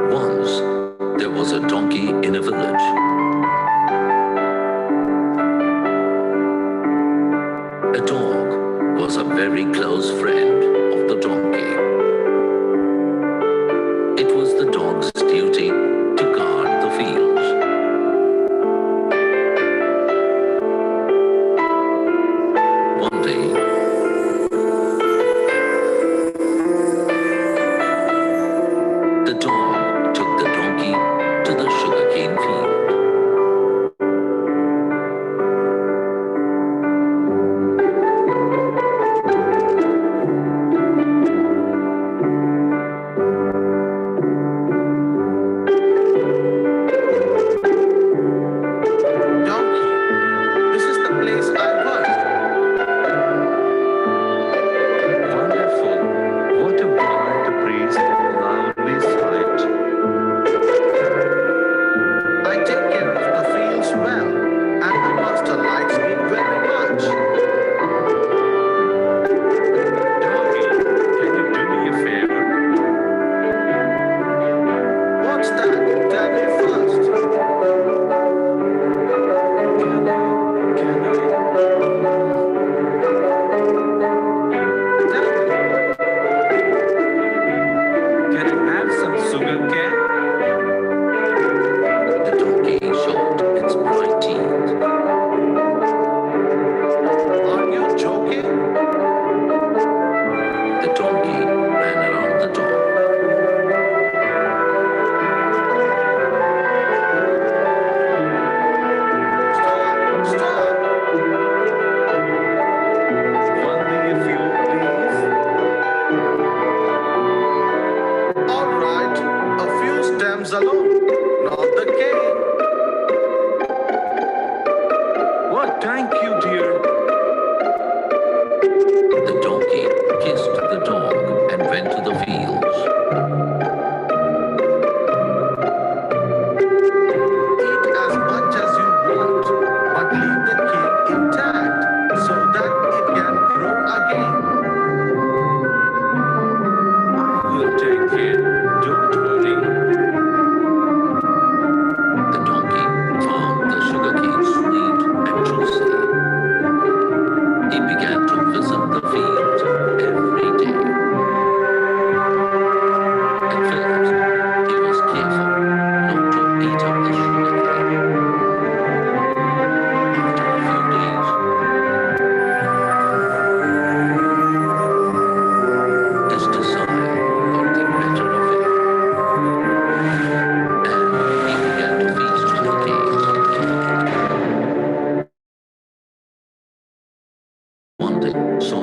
Once there was a donkey in a village. A dog was a very close friend of the donkey. It was the dog's duty to guard the fields. One day, the dog took the donkey to the sugarcane field.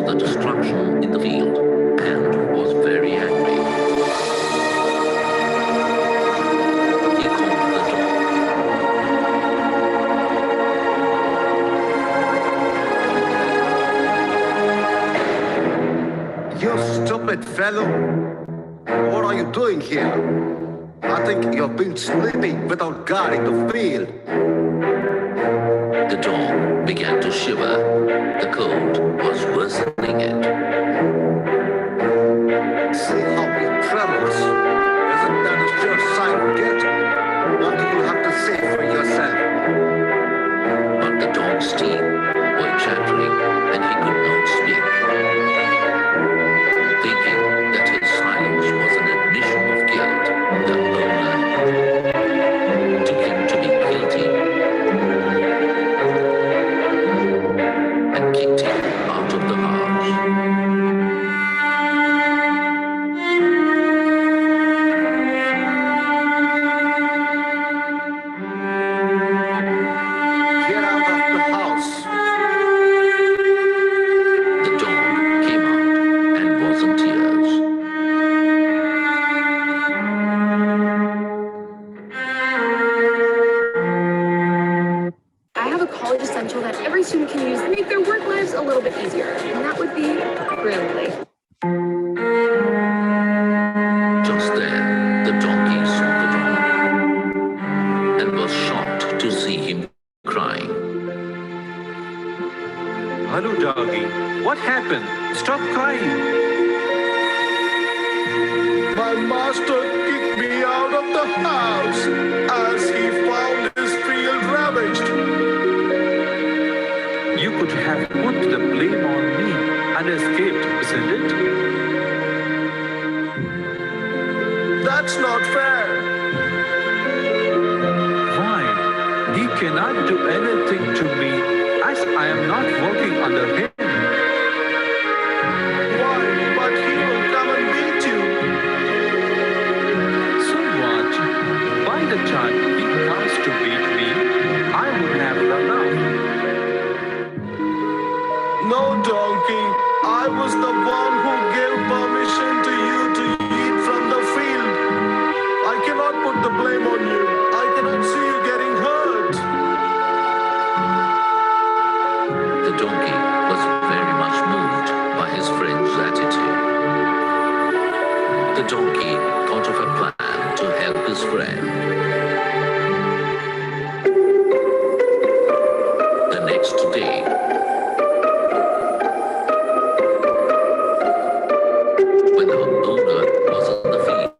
saw the destruction in the field and was very angry. He called the dog. You stupid fellow! What are you doing here? I think you've been sleeping without guarding the field. The dog began to shiver. The cold was worsening it. See how he trembles. Isn't that a sure sign of guilt? What do you have to say for yourself? But the dog's teeth were chattering and he could not speak. Thinking that his silence was an admission of guilt, the owner took him to be guilty and kicked him out of the house. Get out of the house. The dog came out and was in tears. I have a college essential that every student can use to make their work lives a little bit easier, and that would be Grammarly. Just then, the donkey saw the dog and was shocked to see him crying. Hello, doggy. What happened? Stop crying. My master kicked me out of the house as he found his field ravaged. You could have put the blame on me and escaped, isn't it? That's not fair. Why? He cannot do anything to me as I am not working under him. Why? But he will come and beat you. So what? By the time he comes to beat me, I would have run out. No, donkey. I was the one who gave permission to you to eat from the field. I cannot put the blame on you. I cannot see you getting hurt. The donkey was very much moved by his friend's attitude. The donkey thought of a plan to help his friend. The next day, when the owner was in the field,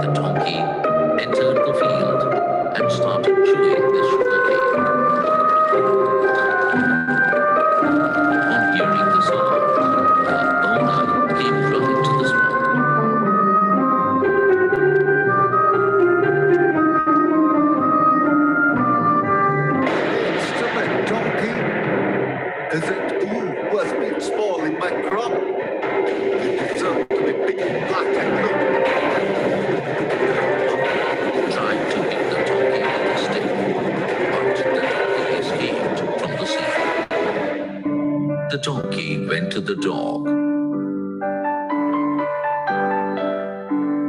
the donkey entered the field and started chewing the sugarcane. On hearing the sound, the owner came running to the spot. Stupid donkey. Is it you who has been spoiling my crop? You deserve to be beaten black and blue. Tried to hit the donkey with a stick, but the donkey escaped from the scene. The donkey went to the dog.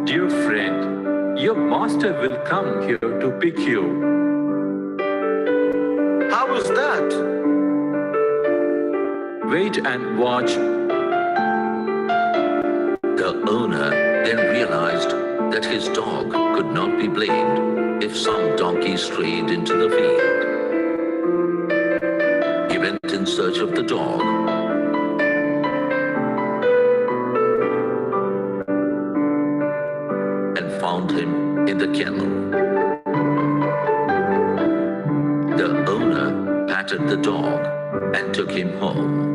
Dear friend, your master will come here to pick you. How was that? Wait and watch. The owner then realized that his dog could not be blamed if some donkey strayed into the field. He went in search of the dog. And found him in the kennel. The owner patted the dog and took him home.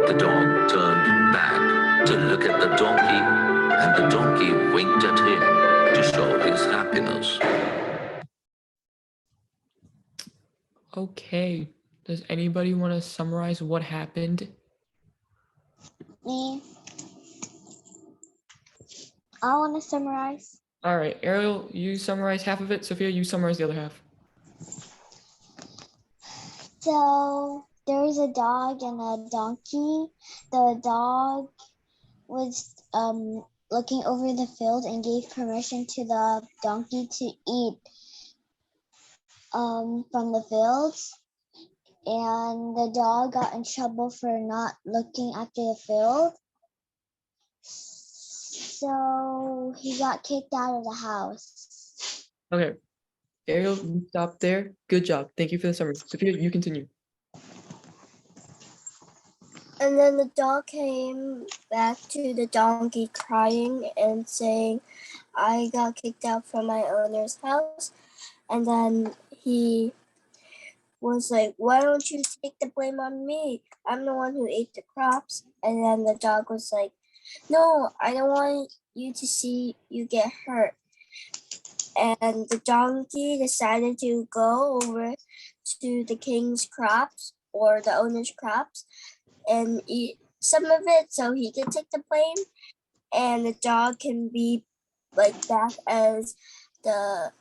The dog turned back to look at the donkey, and the donkey winked at him to show his happiness. Okay. Does anybody want to summarize what happened? Me. I want to summarize. All right, Ariel, you summarize half of it. Sophia, you summarize the other half. So there was a dog and a donkey. The dog was looking over the field and gave permission to the donkey to eat from the fields. And the dog got in trouble for not looking after the field. So he got kicked out of the house. Okay. Ariel, you stop there. Good job. Thank you for the summary. Sophia, you continue. And then the dog came back to the donkey crying and saying, I got kicked out from my owner's house. And then he was like, why don't you take the blame on me? I'm the one who ate the crops. And then the dog was like, no, I don't want you to see you get hurt. And the donkey decided to go over to the king's crops or the owner's crops and eat some of it so he can take the blame. And the dog can be like back as the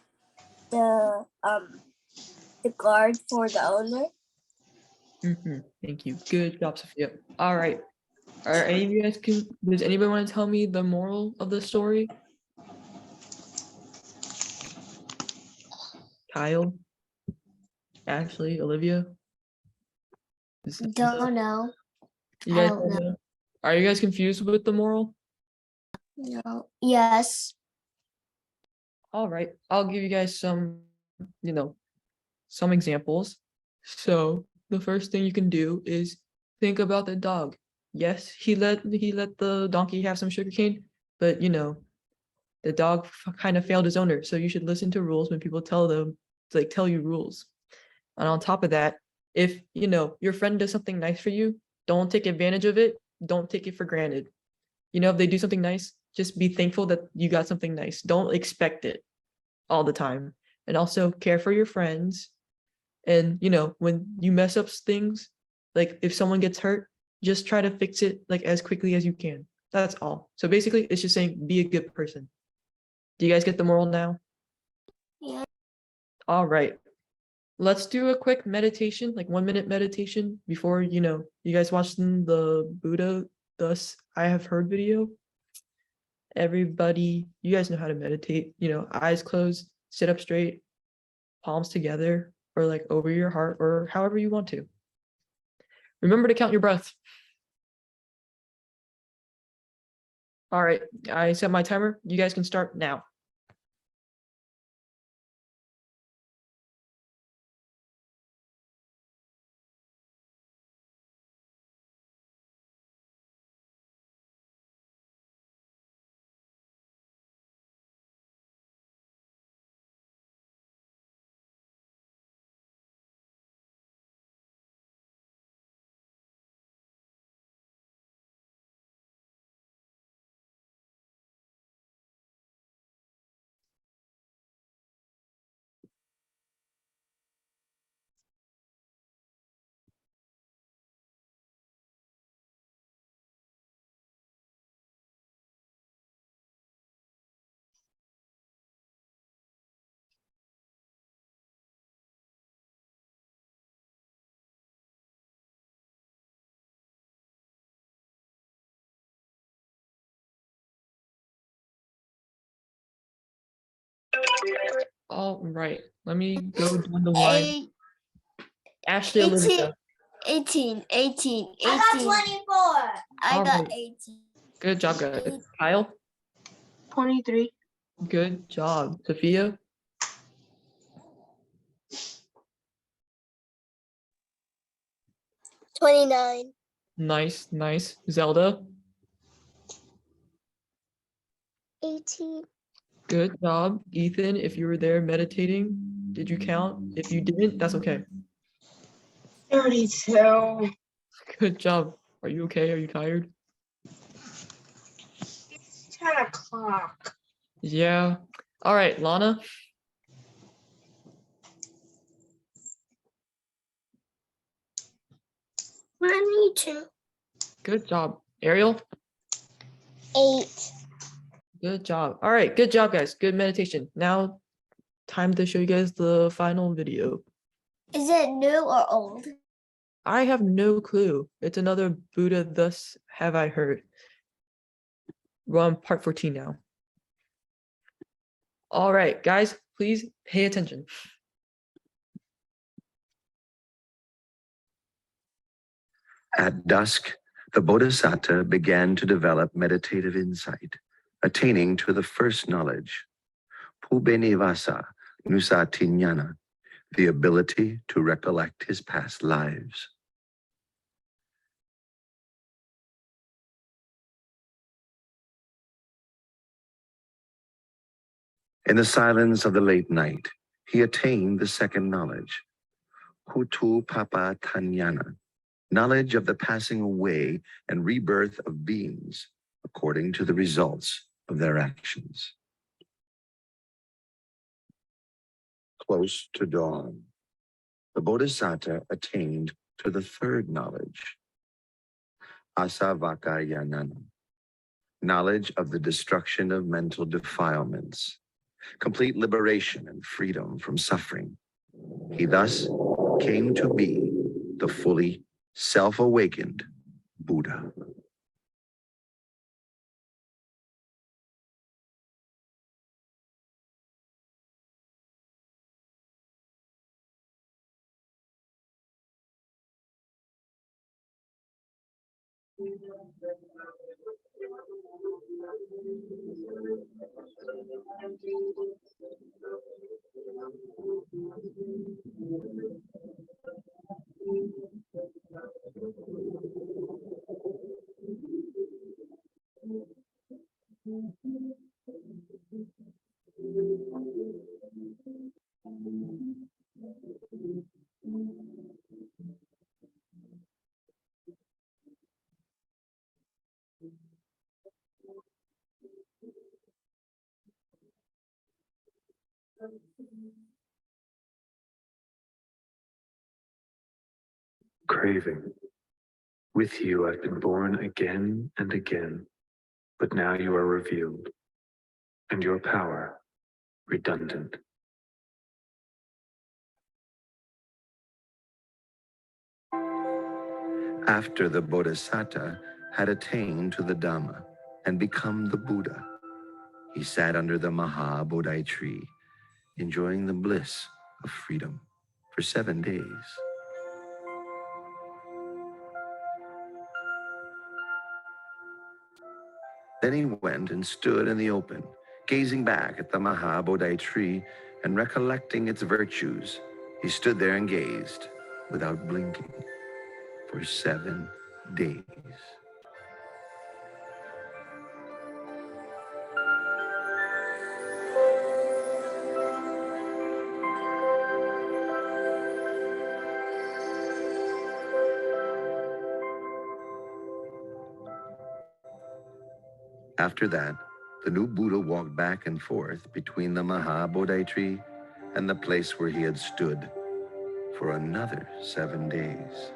guard for the owner. Thank you. Good job, Sophia. All right. Are any of you guys does anybody want to tell me the moral of the story? Kyle, Ashley, Olivia? Don't know. You guys I don't don't know? Are you guys confused with the moral? No. Yes. All right. I'll give you guys some, some examples. So the first thing you can do is think about the dog. Yes, he let the donkey have some sugarcane, but the dog kind of failed his owner. So you should listen to rules when people tell you rules. And on top of that, if your friend does something nice for you, don't take advantage of it. Don't take it for granted. If they do something nice, just be thankful that you got something nice. Don't expect it all the time. And also care for your friends. And when you mess up things, like if someone gets hurt, just try to fix it like as quickly as you can. That's all. So basically it's just saying be a good person. Do you guys get the moral now? Yeah. All right. Let's do a quick meditation, like 1 minute meditation before, you guys watching the Buddha Thus I Have Heard video. Everybody, you guys know how to meditate, eyes closed, sit up straight, palms together, or like over your heart, or however you want to. Remember to count your breath. All right, I set my timer. You guys can start now. All right, let me go down the line. Ashley, Olivia. 18. I got 24. I got 18. Good job, guys. Kyle? 23. Good job. Sophia? 29. Nice. Zelda? 18. Good job. Ethan, if you were there meditating, did you count? If you didn't, that's okay. 32. Good job. Are you okay? Are you tired? It's 10 o'clock. Yeah. All right, Lana? 22. Good job. Ariel? 8. Good job. All right, good job, guys. Good meditation. Now, time to show you guys the final video. Is it new or old? I have no clue. It's another Buddha, thus have I heard. We're on part 14 now. All right, guys, please pay attention. At dusk, the Bodhisattva began to develop meditative insight, attaining to the first knowledge, Pubenivasa Nusatinyana, the ability to recollect his past lives. In the silence of the late night, he attained the second knowledge, Hutu Papa Tanyana, knowledge of the passing away and rebirth of beings according to the results of their actions. Close to dawn, the Bodhisattva attained to the third knowledge, Asavakayanana, knowledge of the destruction of mental defilements, complete liberation and freedom from suffering. He thus came to be the fully self-awakened Buddha. Craving. With you I've been born again and again, but now you are revealed, and your power redundant. After the Bodhisattva had attained to the Dhamma and become the Buddha, he sat under the Maha Bodhi tree, enjoying the bliss of freedom for 7 days. Then he went and stood in the open, gazing back at the Maha Bodhi tree and recollecting its virtues. He stood there and gazed without blinking for 7 days. After that, the new Buddha walked back and forth between the Maha Bodhi tree and the place where he had stood for another 7 days.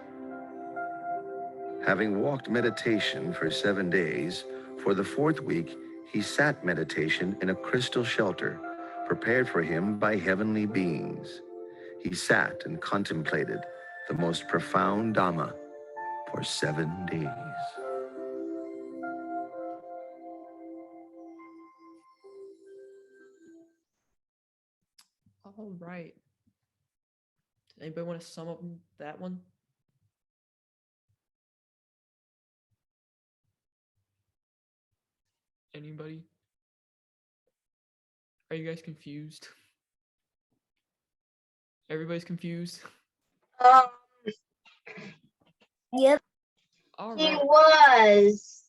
Having walked meditation for 7 days, for the 4th week, he sat meditation in a crystal shelter prepared for him by heavenly beings. He sat and contemplated the most profound Dhamma for 7 days. All right. Anybody want to sum up that one? Anybody? Are you guys confused? Everybody's confused? Yep. All He right. was.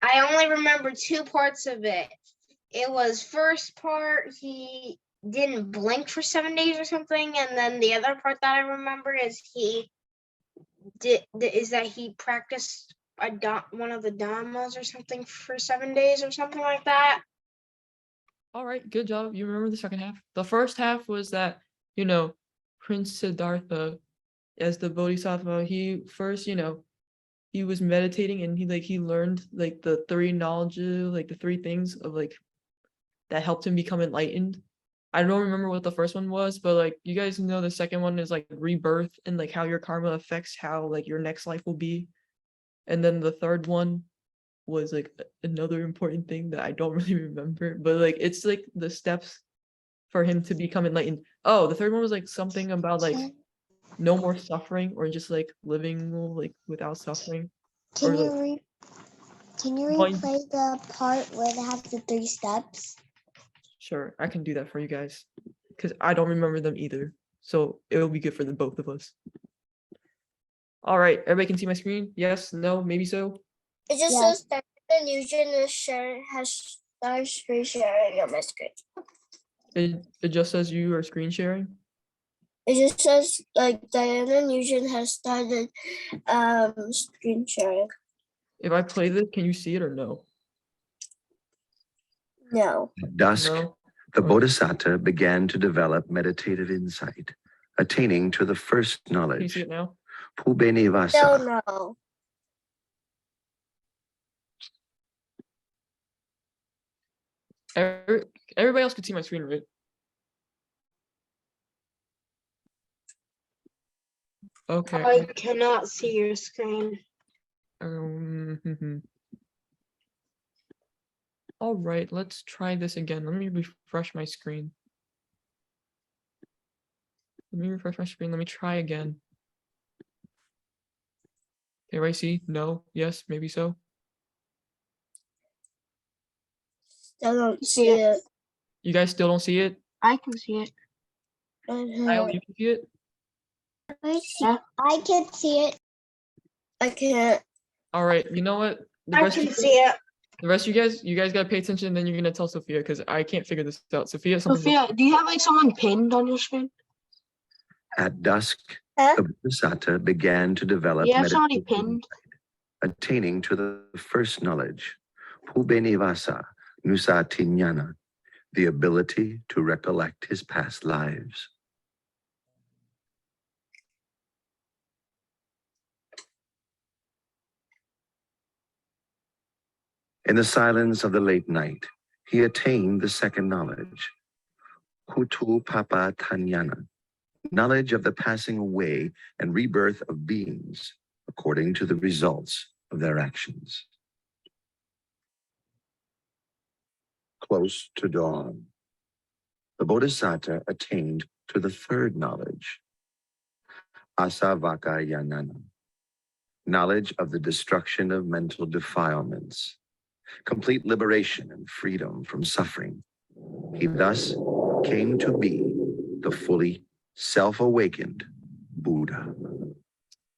I only remember 2 parts of it. It was first part, he didn't blink for 7 days or something, and then the other part that I remember is he practiced one of the dhammas or something for 7 days or something like that. All right, good job. You remember the second half. The first half was that, Prince Siddhartha, as the Bodhisattva, he first, he was meditating and he learned the 3 knowledges, the 3 things of that helped him become enlightened. I don't remember what the first one was, but like you guys know the second one is like rebirth and like how your karma affects how like your next life will be. And then the third one was like another important thing that I don't really remember, but like it's like the steps for him to become enlightened. Oh, the third one was like something about like no more suffering or just like living like without suffering. Can Or you like can you going- replay the part where they have the 3 steps? Sure, I can do that for you guys because I don't remember them either. So it'll be good for the both of us. All right, everybody can see my screen? Yes, no, maybe so. It just says that the Nugent is has started screen sharing on my screen. It just says you are screen sharing. It just says like Diana Nugent has started screen sharing. If I play this, can you see it or no? No. At dusk, No. the Bodhisattva began to develop meditative insight, attaining to the first Can you knowledge, see it now? Pubenivasa. No. Everybody else can see my screen, right? Okay. I cannot see your screen. All right, let's try this again. Let me refresh my screen. Let me refresh my screen. Let me try again. Everybody see? No? Yes? Maybe so? Still don't see it. You guys still don't see it? I can see it. Kyle, you can see it? I can see it. I can't. All right, you know what? The I rest can of see it. The rest of you guys gotta pay attention, then you're gonna tell Sophia because I can't figure this out. Sophia, something. Sophia, do you have like someone pinned on your screen? At dusk, the Bodhisattva began to develop You have somebody meditative pinned. insight, attaining to the first knowledge, Pubenivasa Nusatinyana, the ability to recollect his past lives. In the silence of the late night, he attained the second knowledge, Hutu Papa Tanyana, knowledge of the passing away and rebirth of beings according to the results of their actions. Close to dawn, the Bodhisattva attained to the third knowledge, Asavakayanana, knowledge of the destruction of mental defilements, complete liberation and freedom from suffering. He thus came to be the fully self-awakened Buddha.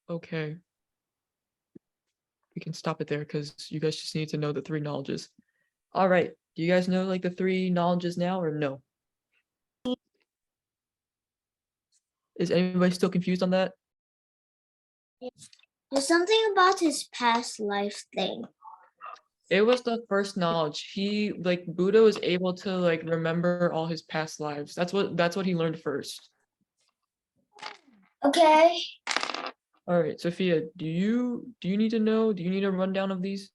Okay. We can stop it there because you guys just need to know the 3 knowledges. All right. Do you guys know like the 3 knowledges now or no? Is anybody still confused on that? There's something about his past life thing. It was the first knowledge. He like Buddha was able to like remember all his past lives. That's what he learned first. Okay. All right, Sophia, do you need to know? Do you need a rundown of these?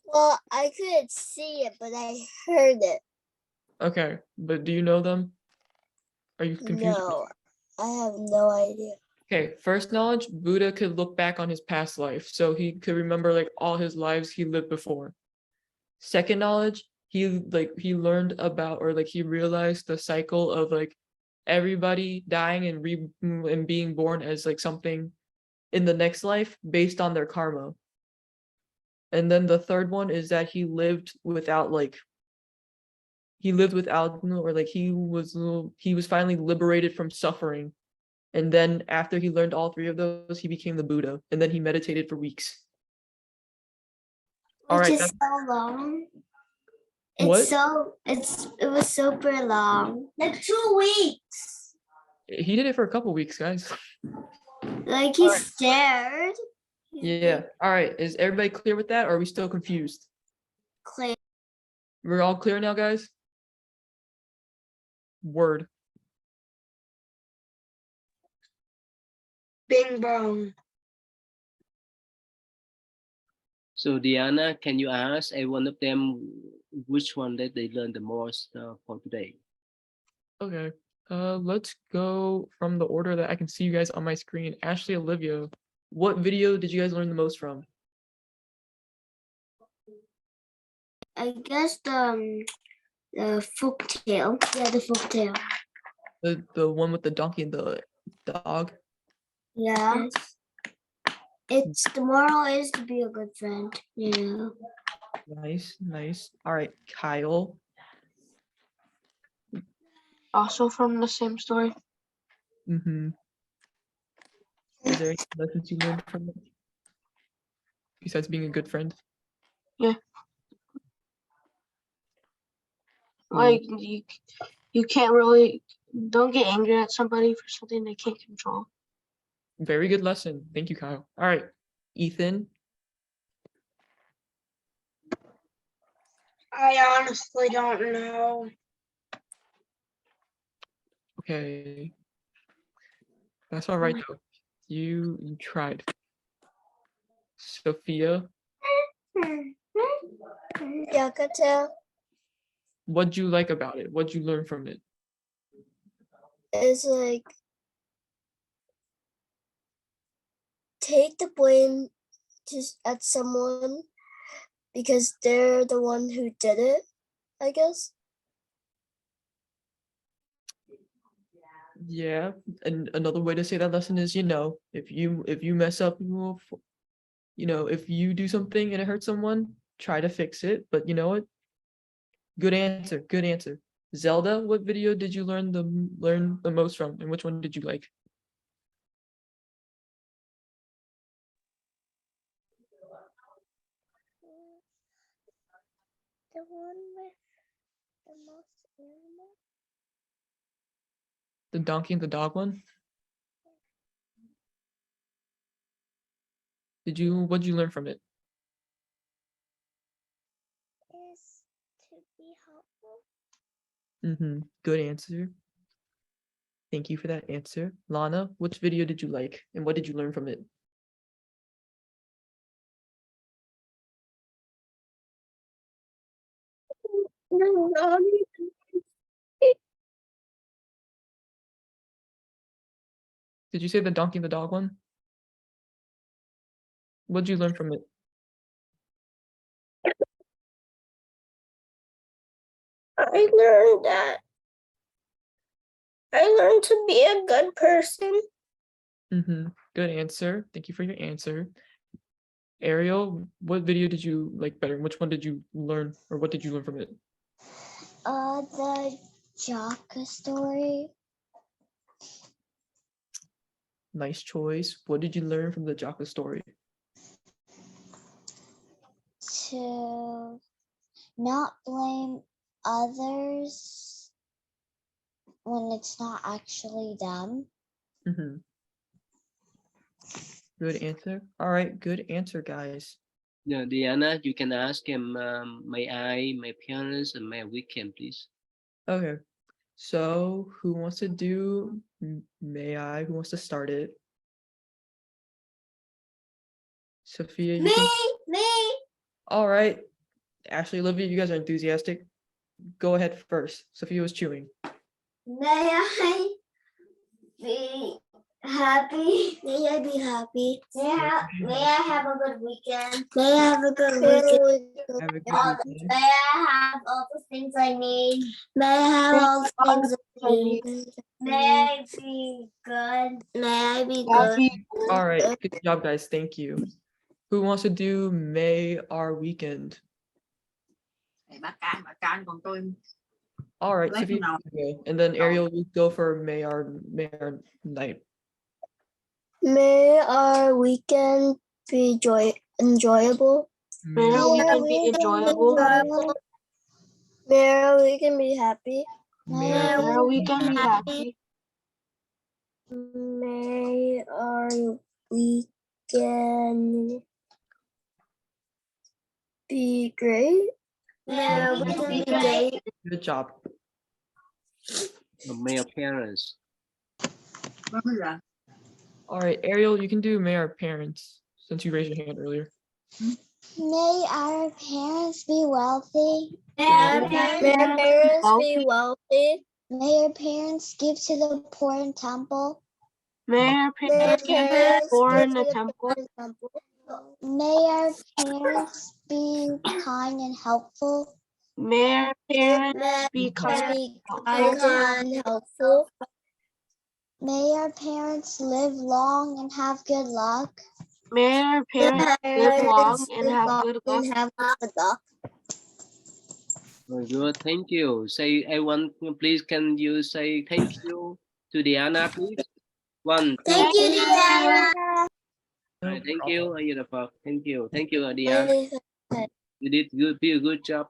Well, I couldn't see it, but I heard it. Okay, but do you know them? Are you confused? No, I have no idea. Okay, first knowledge, Buddha could look back on his past life, so he could remember like all his lives he lived before. Second knowledge, he learned about or like he realized the cycle of like everybody dying and being born as like something in the next life based on their karma. And then the third one is that he lived without or like he was finally liberated from suffering. And then after he learned all 3 of those, he became the Buddha, and then he meditated for weeks. All right. Which is so long. What? It was super long. Like 2 weeks. He did it for a couple weeks, guys. Like he's scared. Yeah. All right. Is everybody clear with that, or are we still confused? Clear. We're all clear now, guys? Word. Bing bong. So Diana, can you ask one of them which one that they learned the most for today? Okay. Let's go from the order that I can see you guys on my screen. Ashley, Olivia, what video did you guys learn the most from? I guess the folk tale. Yeah, the folk tale. The one with the donkey and the dog? Yeah. It's the moral is to be a good friend. Yeah. Nice, nice. All right, Kyle. Also from the same story. Mm-hmm. Is there any lessons you learned from it? Besides being a good friend? Yeah. Like you can't really don't get angry at somebody for something they can't control. Very good lesson. Thank you, Kyle. All right, Ethan. I honestly don't know. Okay. That's all right though. You tried. Sophia, Yeah, could tell. what'd you like about it? What'd you learn from it? It's like take the blame just at someone because they're the one who did it, I guess. Yeah, and another way to say that lesson is, if you mess up, if you do something and it hurts someone, try to fix it. But you know what? Good answer. Good answer. Zelda, what video did you learn the most from, and which one did you like? The one with the most animals. The donkey and the dog one? What'd you learn from it? Is to be helpful. Mm-hmm. Good answer. Thank you for that answer. Lana, which video did you like, and what did you learn from it? Did you say the donkey and the dog one? What'd you learn from it? I learned that I learned to be a good person. Mm-hmm. Good answer. Thank you for your answer. Ariel, what video did you like better? Which one did you learn, or what did you learn from it? The Jaka story. Nice choice. What did you learn from the Jaka story? To not blame others when it's not actually them. Mm-hmm. Good answer. All right, good answer, guys. Yeah, Diana, you can ask him, may I, my parents, and my weekend, please. Okay. So who wants to do may I? Who wants to start it? Sophia, you can. Me. All right. Ashley, Olivia, you guys are enthusiastic. Go ahead first. Sophia was chewing. May I be happy? May I be happy? May I have a good weekend? May I have a good weekend? Have a good weekend. May I have all the things I need? May I have all the things I need? May I be good? May I be good? All right. Good job, guys. Thank you. Who wants to do May Our Weekend? All right, Sophia, and then Ariel, you go for May Our Night. May our weekend be enjoyable. May our weekend be enjoyable. May our weekend be happy. May May our weekend be happy. May our weekend be great. May our weekend be great. Good job. May our parents. All right, Ariel, you can do May Our Parents since you raised your hand earlier. May our parents be wealthy. May our parents be wealthy. May our parents give to the poor in temple. May our parents give to the poor in the temple. May our parents be kind and helpful. May our parents be kind and helpful. May our parents live long and have good luck. May our parents live long and have good luck. Very good. Thank you. Say, everyone, please, can you say thank you to Diana, please? 1, 2. Thank you, Diana. Right, thank you, Ayurappa. Thank you. Thank you, Diana. You did good job.